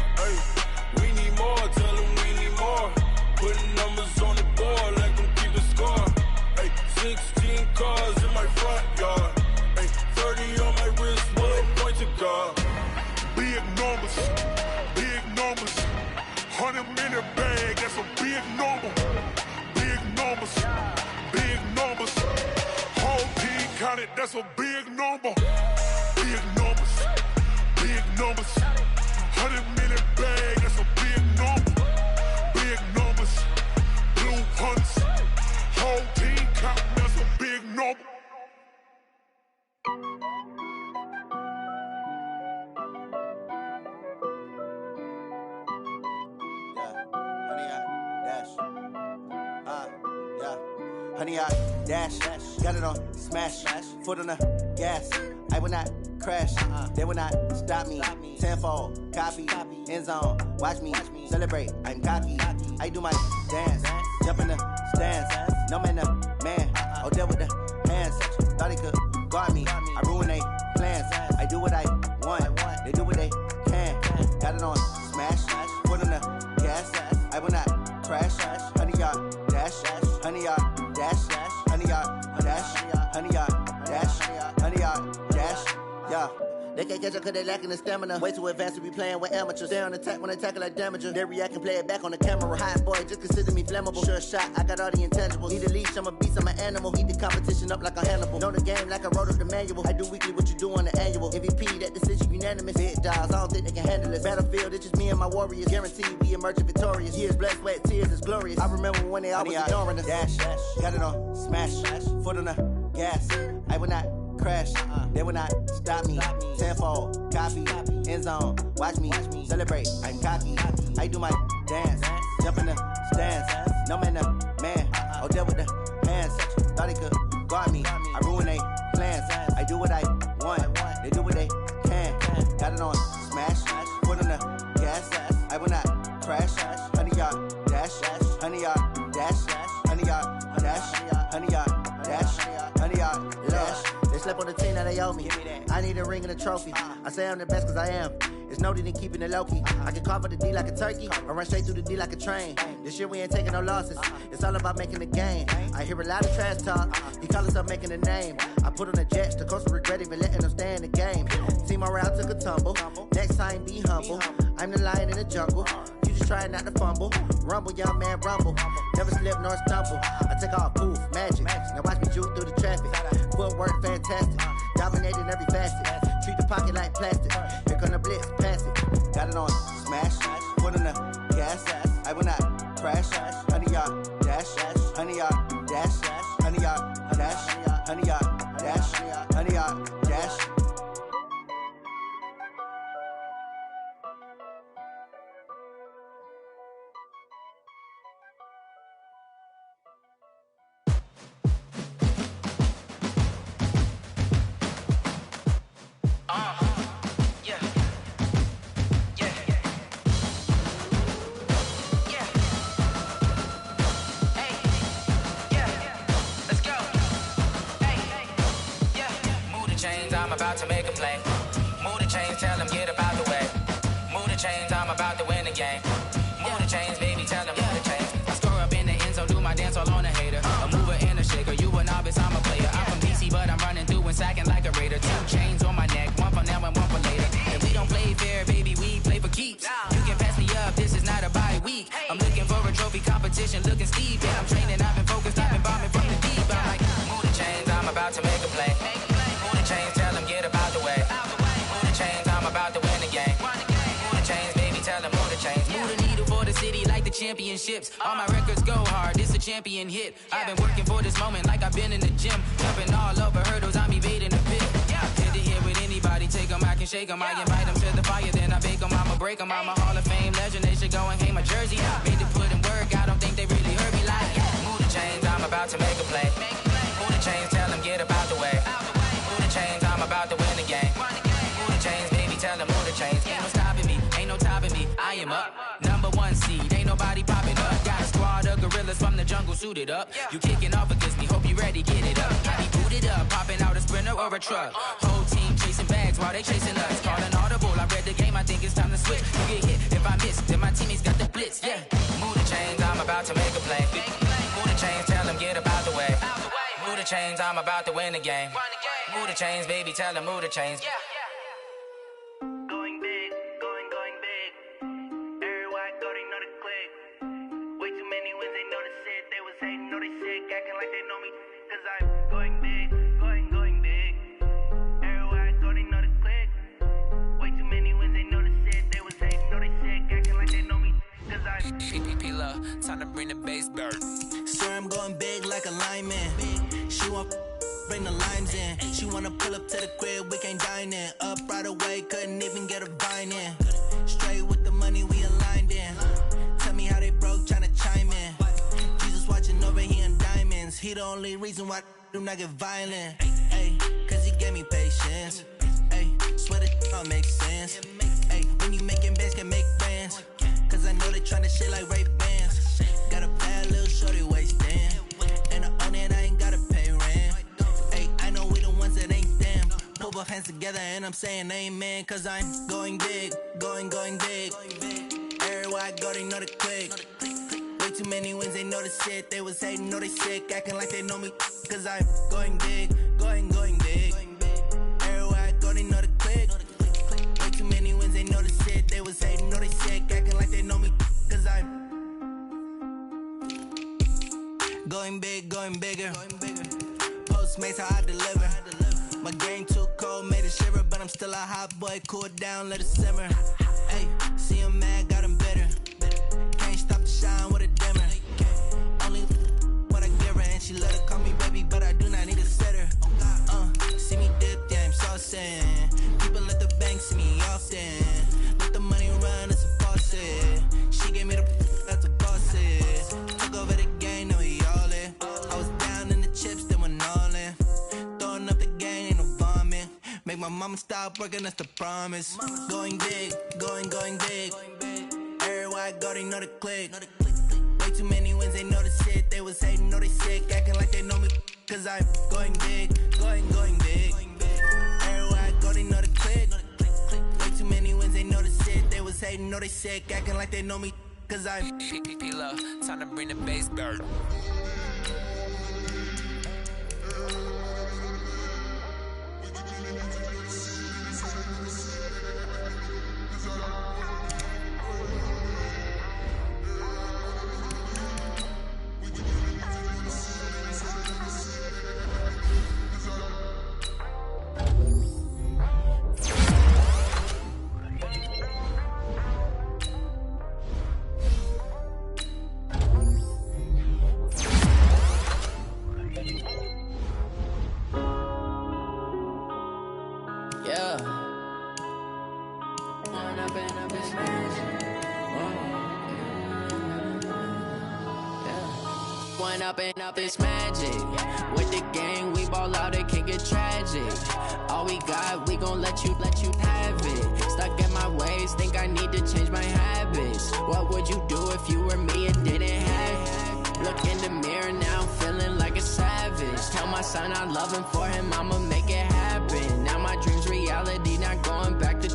we need more, tell them we need more. Putting numbers on the board, let them keep the score. Hey, 16 cars in my front yard. Hey, 30 on my wrist, will point to God. Big numbers, big numbers. 100 in the bag, that's a big number. Big numbers, big numbers. Whole team counted, that's a big number. Big numbers, big numbers. 100 in the bag, that's a big number. Big numbers, blue hunts. Whole team counting, that's a big number. Honey, I dash, got it on smash, foot on the gas. I will not crash, they will not stop me. Tenfold, copy, end zone, watch me celebrate. I'm cocky, I do my dance, jump in the stands. No man, man, oh there with the hands. Thought he could guard me, I ruin they plans. I do what I want, they do what they can. Got it on smash, foot on the gas. I will not crash, honey, y'all dash, honey, y'all dash, honey, y'all dash, honey, y'all dash, honey, y'all dash, yeah. They can't catch up cause they lacking the stamina. Way too advanced to be playing with amateurs. Stay on attack when they tackle like damager. They react and play it back on the camera. Hot boy, just consider me flammable. Sure shot, I got all the intangibles. Need a leash, I'm a beast, I'm an animal. Eat the competition up like a Hannibal. Know the game like I wrote up the manual. I do weekly what you do on the annual. MVP, that decision unanimous. Big dogs, I don't think they can handle it. Battlefield, it's just me and my warriors. Guaranteed we emerge victorious. Years, blood, sweat, tears, it's glorious. I remember when they always ignoring us. Dash, got it on smash, foot on the gas. I will not crash, they will not stop me. Tenfold, copy, end zone, watch me celebrate. I'm cocky, I do my dance, jump in the stands. No man, man, oh there with the hands. Thought he could guard me, I ruin they plans. I do what I want, they do what they can. Got it on smash, foot on the gas. I will not crash, honey, y'all dash, honey, y'all dash, honey, y'all dash, honey, y'all dash, honey, y'all dash. They slept on the team that they owe me. I need a ring and a trophy. I say I'm the best cause I am. It's no need in keeping it low-key. I can carve up the D like a turkey or run straight through the D like a train. This year we ain't taking no losses. It's all about making the game. I hear a lot of trash talk. He call himself making a name. I put on the Jets. The coach will regret even letting them stay in the game. Team morale took a tumble. Next time be humble. I'm the lion in the jungle. You just try not to fumble. Rumble, young man, rumble. Never slip nor stumble. I take off, poof, magic. Now watch me juke through the traffic. Footwork fantastic. Dominating every facet. Treat the pocket like plastic. Here come the blitz, pass it. Got it on smash. Foot on the gas. I will not crash. Honey, y'all dash. Honey, y'all dash. Honey, y'all dash. Honey, y'all dash. Honey, y'all dash. I'm about to make a play. Move the chains, tell them get about the way. Move the chains, I'm about to win the game. Move the chains, baby, tell them move the chains. I score up in the end zone, do my dance all on a hater. A mover and a shaker, you a novice, I'm a player. I'm from DC, but I'm running through and sacking like a raider. 2 chains on my neck, one for now and one for later. If we don't play fair, baby, we play for keeps. You can pass me up, this is not a bye week. I'm looking for a trophy competition, looking steep. Yeah, I'm training, I've been focused, I've been bombing from the deep. I'm like, move the chains, I'm about to make a play. Move the chains, tell them get about the way. Move the chains, I'm about to win the game. Move the chains, baby, tell them move the chains. Move the needle for the city like the championships. All my records go hard, this a champion hit. I've been working for this moment like I've been in the gym. Jumping all over hurdles, I'm evading the pit. Hit the can shake 'em. I invite 'em to the fire, then I bake 'em. I'ma break 'em. I'm a Hall of Fame legend. They should go and hang my jersey. Made to put in work. I don't think they really heard me like, move the chains, I'm about to make a play. Move the chains, tell them get about the way. Move the chains, I'm about to win the game. Move the chains, baby, tell them move the chains. Ain't no stopping me, ain't no topping me. I am up, #1 seed. Ain't nobody popping up. Got a squad of gorillas from the jungle suited up. You kicking off against me, hope you ready, get it up. I be booted up, popping out a Sprinter or a truck. Whole team chasing bags while they chasing us. Calling audible, I read the game, I think it's time to switch. You get hit, if I miss, then my teammates got the blitz, yeah. Move the chains, I'm about to make a play. Move the chains, tell them get about the way. Move the chains, I'm about to win the game. Move the chains, baby, tell them move the chains. Going big, going big. Everywhere I go, they know the click. Way too many wins, they know the shit. They was hating, know they sick, acting like they know me. Cause I'm going big, going big. Everywhere I go, they know the click. Way too many wins, they know the shit. They was hating, know they sick, acting like they know me. Cause I'm PPP love, time to bring the bass bird. Swear I'm going big like a lineman. She want bring the limes in. She wanna pull up to the crib, we can't dine in. Up right away, couldn't even get a vine in. Straight with the money, we aligned in. Tell me how they broke, tryna chime in. Jesus watching over, he in diamonds. He the only reason why I do not get violent. Ay, cause he gave me patience. Ay, swear that all makes sense. Ay, when you making bands, can make friends. Cause I know they tryna shit like Ray-Bans. Got a bad little shorty wasting. And I own it, I ain't gotta pay rent. Ay, I know we the ones that ain't them. Put both hands together and I'm saying amen. Cause I'm going big, going big. Everywhere I go, they know the click. Way too many wins, they know the shit. They was hating, know they sick, acting like they know me. Cause I'm going big, going big. Everywhere I go, they know the click. Way too many wins, they know the shit. They was hating, know they sick, acting like they know me. Cause I'm going big, going bigger. Postmates how I deliver. My game too cold, made it shiver, but I'm still a hot boy. Cool it down, let it simmer. Hey, see him mad, got him bitter. Can't stop the shine with a dimmer. Only what I give her, and she let her call me baby, but I do not need a sitter. See me dip, yeah, I'm saucing. People at the bank see me often. Let the money run, it's a faucet. She gave me the that's a faucet. Took over the game, now we all in. I was down in the chips, then went all in. Throwing up the game, ain't no vomit. Make my mama stop working, that's the promise. Going big, going big. Everywhere I go, they know the click. Way too many wins, they know the shit. They was hating, know they sick, acting like they know me. Cause I'm going big, going big. Everywhere I go, they know the click. Way too many wins, they know the shit. They was hating, know they sick, acting like they know me. Cause I'm PPP love, time to bring the bass bird. Up it's magic. With the gang, we ball out, it can get tragic. All we got, we gon' let you have it. Stuck in my ways, think I need to change my habits. What would you do if you were me and didn't have it? Look in the mirror now, I'm feeling like a savage. Tell my son I love him, for him I'ma make it happen. Now my dream's reality, not going back to.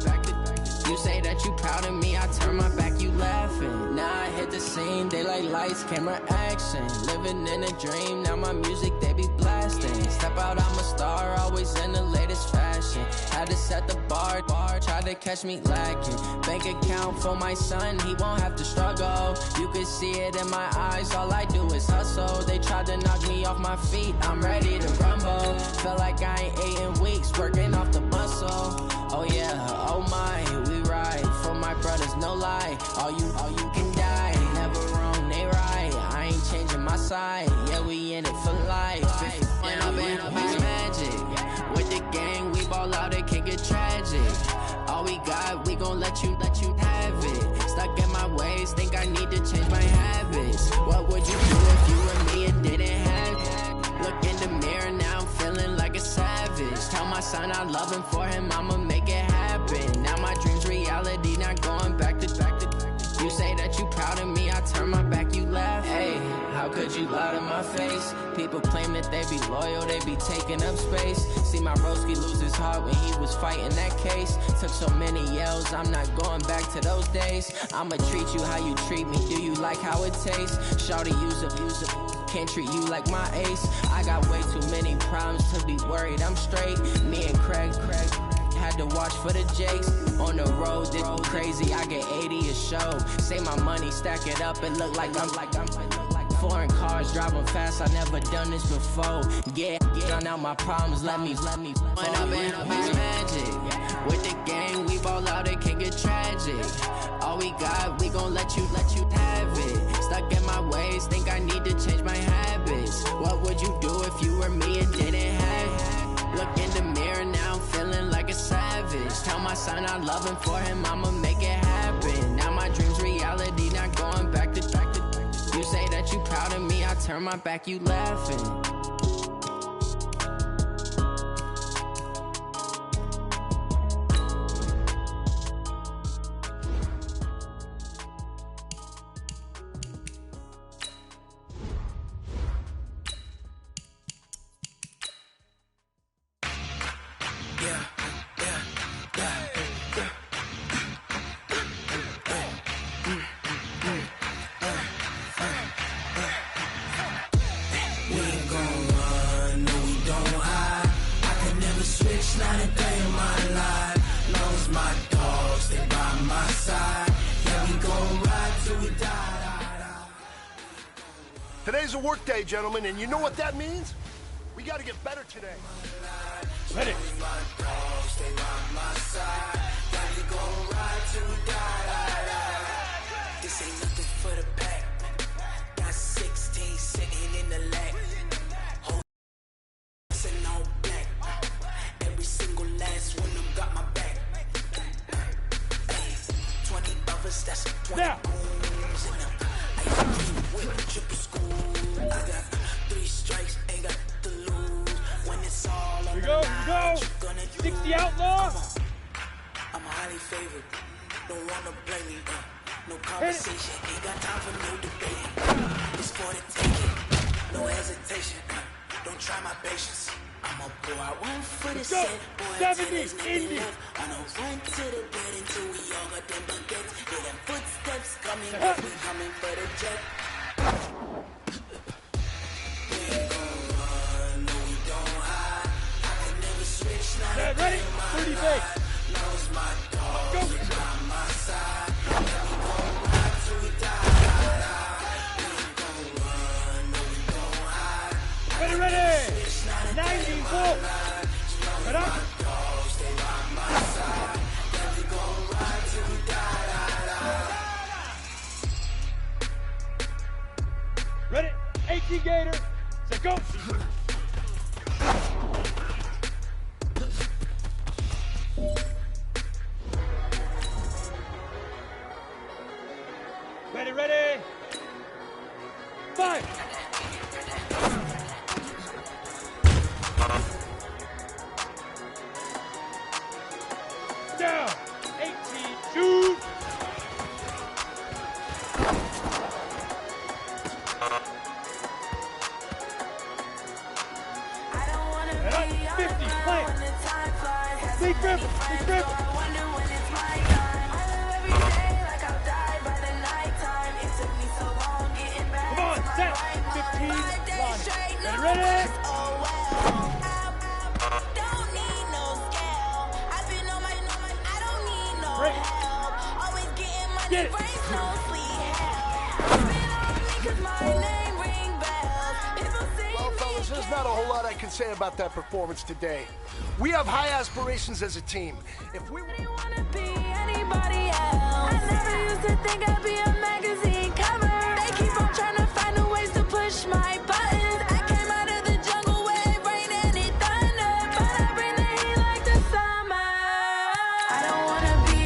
You say that you proud of me, I turn my back, you laughing. Now I hit the scene, daylight lights, camera action. Living in a dream, now my music, they be blasting. Step out, I'm a star, always in the latest fashion. Had to set the bar, try to catch me lacking. Bank account for my son, he won't have to struggle. You can see it in my eyes, all I do is hustle. They tried to knock me off my feet, I'm ready to rumble. Felt like I ain't ate in weeks, working off the muscle. Oh yeah, oh my, we ride for my brothers, no lie. All you can die, never wrong, they right. I ain't changing my side, yeah, we in it for life. When up it's magic. With the gang, we ball out, it can get tragic. got, we gon' let you have it. Stuck in my ways, think I need to change my habits. What would you do if you were me and didn't have it? Look in the mirror, now I'm feeling like a savage. Tell my son I love him, for him I'ma make it happen. Now my dream's reality, not going back to. You say that you proud of me, I turn my back, you laugh. Hey, how could you lie to my face? People claim that they be loyal, they be taking up space. See my broski lose his heart when he was fighting that case. Took so many yells, I'm not going back to those days. I'ma treat you how you treat me, do you like how it tastes? Shawty, use it. Can't treat you like my ace. I got way too many problems to be worried, I'm straight. Me and Craig had to watch for the Jakes. On the road, this crazy, I get 80 a show. Say my money, stack it up, it look like I'm foreign cars, driving fast, I never done this before. Yeah, run out my problems, let me When I've been magic. With the gang, we ball out, it can get tragic. All we got, we gon' let you have it. Stuck in my ways, think I need to change my habits. What would you do if you were me and didn't have it? Look in the mirror, now I'm feeling like a savage. Tell my son I love him, for him I'ma make it happen. Now my dream's reality, not going back to. You say that you proud of me, I turn my back, you laughing. Today's a work day, gentlemen, and you know what that means? We got to get better today. Ready? This ain't nothing for the pack. Got 16 sitting in the lag. Whole in all black. Every single last one of them got my back. 20 others, that's 20 goons in them. With triple school, I got 3 strikes, ain't got to lose. When it's all on the line, what you gonna do? 60 outlaw. I'm highly favored, don't wanna blame me. No conversation, ain't got time for no debate. It's for the taking, no hesitation. Don't try my patience. I'ma pour out one for the set. Boy, 70 Indy. I'ma run to the bed until we all got them baguettes. Hear them footsteps coming, we coming for the jet. We ain't gon' run, no we don't hide. I can never switch, not a ready? 30 base. Knows my dog, is by my side. And we gon' ride till we die. We ain't gon' run, no we don't hide. Ready? 94. Get up. Ready? 18 Gator. Set go. Ready? 5. Down. 18. Shoot. And up. 50. Play. Big grip. Come on. Set. 15. Launch. Ready? Get it. Well, fellas, there's not a whole lot I can say about that performance today. We have high aspirations as a team. If we wanna be anybody else, I never used to think I'd be a magazine cover. They keep on trying to find a ways to push my buttons. I came out of the jungle where it rained and it thunder, but I bring the heat like the summer. I don't wanna be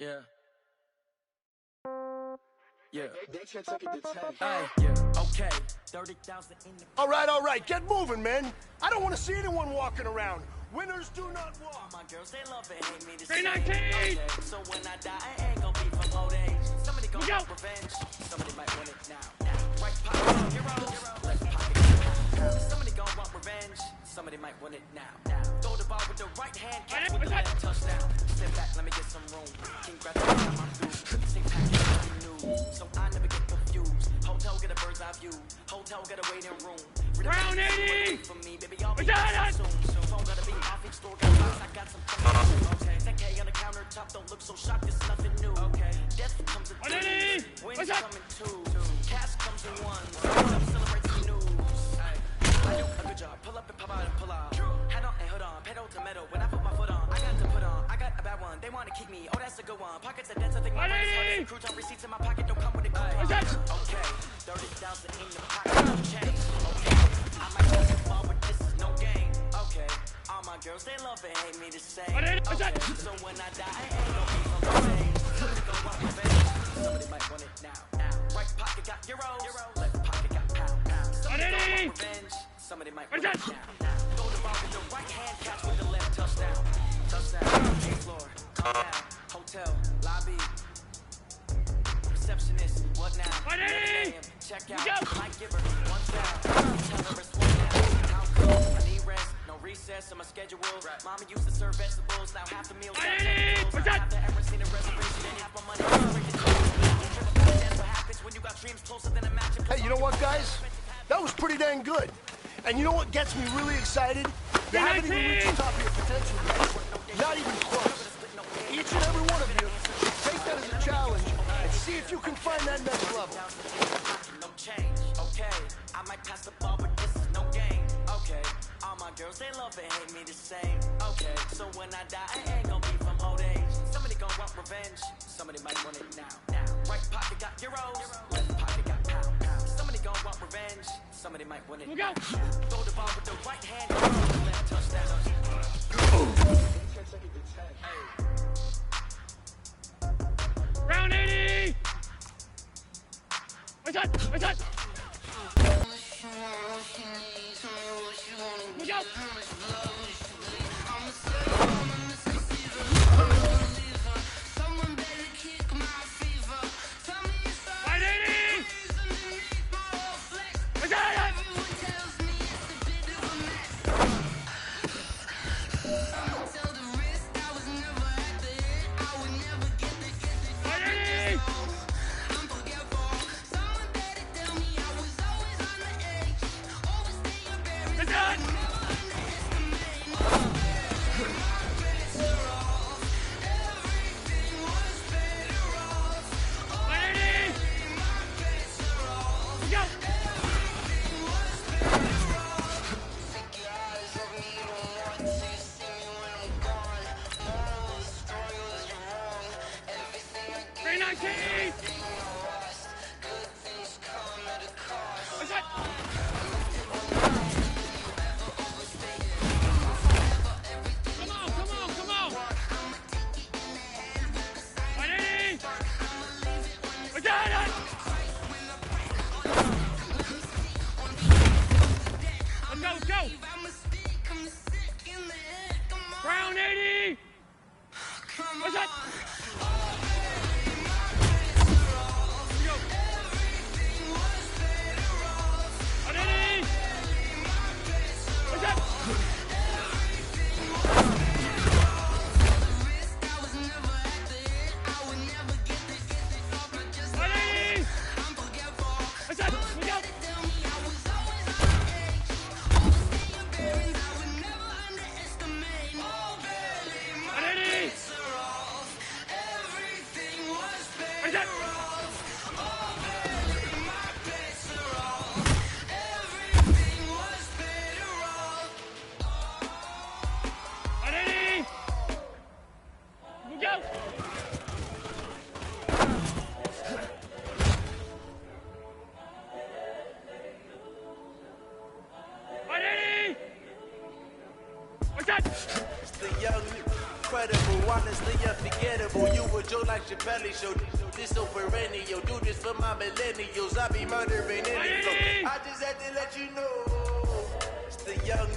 Yeah. Yeah. Hey, yeah. Okay. 30,000 in the. All right. Get moving, man. I don't want to see anyone walking around. Winners do not walk. My girls, they love it, hate me the same. Okay. So when I die, I ain't gonna be from old age. Somebody gonna want revenge. Somebody might want it now. Right pocket, hero. Left pocket. Somebody gonna want revenge. Somebody might want it now. Throw the ball with the right hand, catch with the left touchdown. Step back, let me get some room. Congratulations, I'm through. Same package, news. So I never get confused. Hotel get a bird's eye view. Hotel get a waiting room. Round 80! For me, baby, I'll be soon. So phone gotta be off each store. Got box, I got some fun. Okay. 10K on the countertop, don't look so shocked, it's nothing new. Okay. Death comes in twos. Wins come in twos. Cash comes in ones. Celebrate the news. I do a good job. Pull up and pop out and pull out. Head on and hood on. Pedal to metal. When I put my foot on, I got to put on. I got a bad one. They want to keep me. Oh, that's a good one. Pockets are dense. I think my brain is hard. Crouton receipts in my pocket don't come with a coupon. Okay. 30,000 in the pocket. No change. Okay. I might pass the ball, but this is no game. Okay. All my girls, they love it, hate me the same. Okay. So when I die, I ain't gonna be from the same. Somebody gonna want revenge. Somebody might want it now. Right pocket got euros. Left pocket got pounds. Somebody gonna want revenge. Somebody might want it now. Throw the ball with the right hand, catch with the left touchdown. Touchdown. Floor. Come down. Hotel. Lobby. Receptionist. What now? Check out. Might give her one down. Tell her it's one down. How come? I need rest. No recess on my schedule. Mama used to serve vegetables. Now half the meals got vegetables. Half the ever seen a reservation and half my money. That's what happens when you got dreams closer than a match. Hey, you know what, guys? That was pretty dang good. And you know what gets me really excited? You haven't even reached the top of your potential yet. Not even close. Each and every one of you, take that as a challenge and see if you can find that next level. No change, okay. I might pass the ball, but this is no game, okay. All my girls, they love it, hate me the same, okay. So when I die, I ain't gonna be from old age. Somebody gonna want revenge. Somebody might want it now. Right pocket got euros. Left pocket got pounds. Somebody gonna want revenge. Somebody might want it now. Throw the ball with the right hand. Left touchdown. Round 80! What's up? What's up? Look out! like Chappelle Show. This so perennial, do this for my millennials. I be murdering any flow. I just had to let you know, it's the young,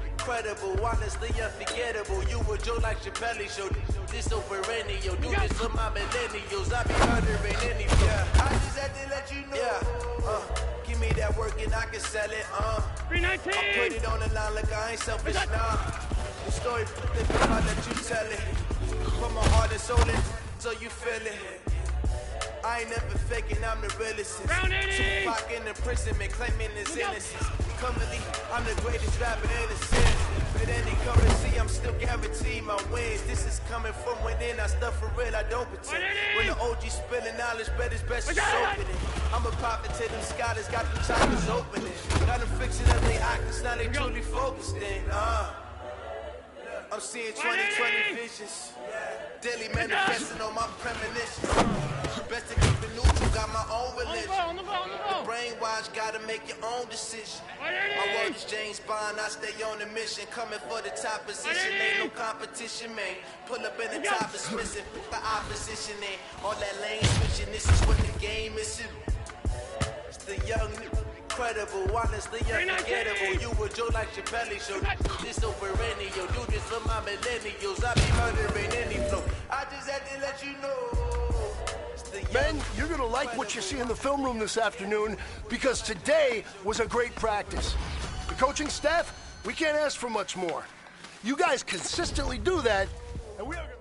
incredible, honestly unforgettable. You a Joe like Chappelle Show. This so perennial, do this for my millennials. I be murdering any flow. I just had to let you know. Give me that work and I can sell it. 319. I put it on the line like I ain't selfish now. The story, I let you tell it. Put my heart and soul in, so you feel it. I ain't never faking, I'm the realest. Tupac in the imprisonment, claiming his innocence. Currently, I'm the greatest rapper in the city. With any currency, I'm still guaranteed my wins. This is coming from within, I stuff for real, I don't pretend. When the OG spilling knowledge, bet it's best to open it. I'm a prophet to them scholars, got them chakras opening. Got them fixing up they actors, now they truly focused in. I'm seeing 2020 visions. Daily manifesting on my premonitions. Best to keep it neutral, got my own religion. The brainwash, gotta make your own decision. My work is James Bond, I stay on a mission. Coming for the top position, ain't no competition, man. Pull up in the top is missing, put the opposition in. All that lane switching, this is what the game is. It's the young, incredible, honestly unforgettable. You a Joe like Chappelle Show. This so perennial, do this for my millennials. I be murdering any flow. I just had to let you know. Ben, you're going to like what you see in the film room this afternoon because today was a great practice. The coaching staff, we can't ask for much more. You guys consistently do that, and we are going to...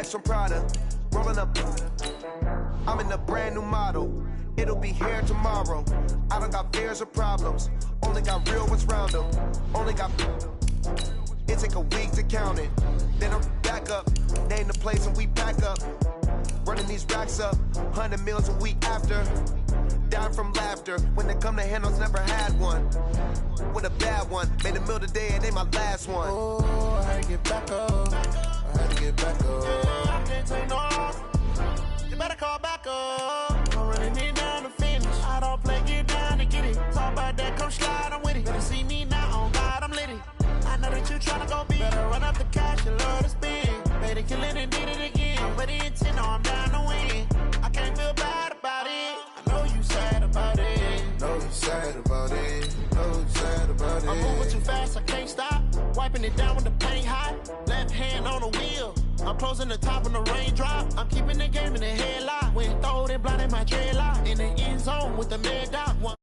From Prada, rolling up. I'm in a brand new model. It'll be here tomorrow. I don't got fears or problems. Only got real ones round them. Only got. It take a week to count it. Then I'm back up. Name the place and we pack up. Running these racks up. 100 meals a week after. Down from laughter. When they come to handles, never had one. With a bad one. Made a meal today and they my last one. Oh, I had to get back up. I had to get back up. I can't take no off. You better call back up. I'm running it down to finish. I don't play, get down to get it. Talk about that, come slide, I'm with it. Better see me now, on God, I'm lit it. I know that you tryna go big. Better run up the cash, you love to spend. Made it, kill it, and did it again. I'm ready in 10, no, I'm down to win. I can't feel bad about it. I know you sad about it. Know you sad about it. Know you sad about it. I'm moving too fast, I can't stop. Wiping it down with the paint hot. Left hand on the wheel. I'm closing the top when the raindrop. I'm keeping the game in the headlock. When throwed and blinded my dreadlock. In the end zone with the mad dot.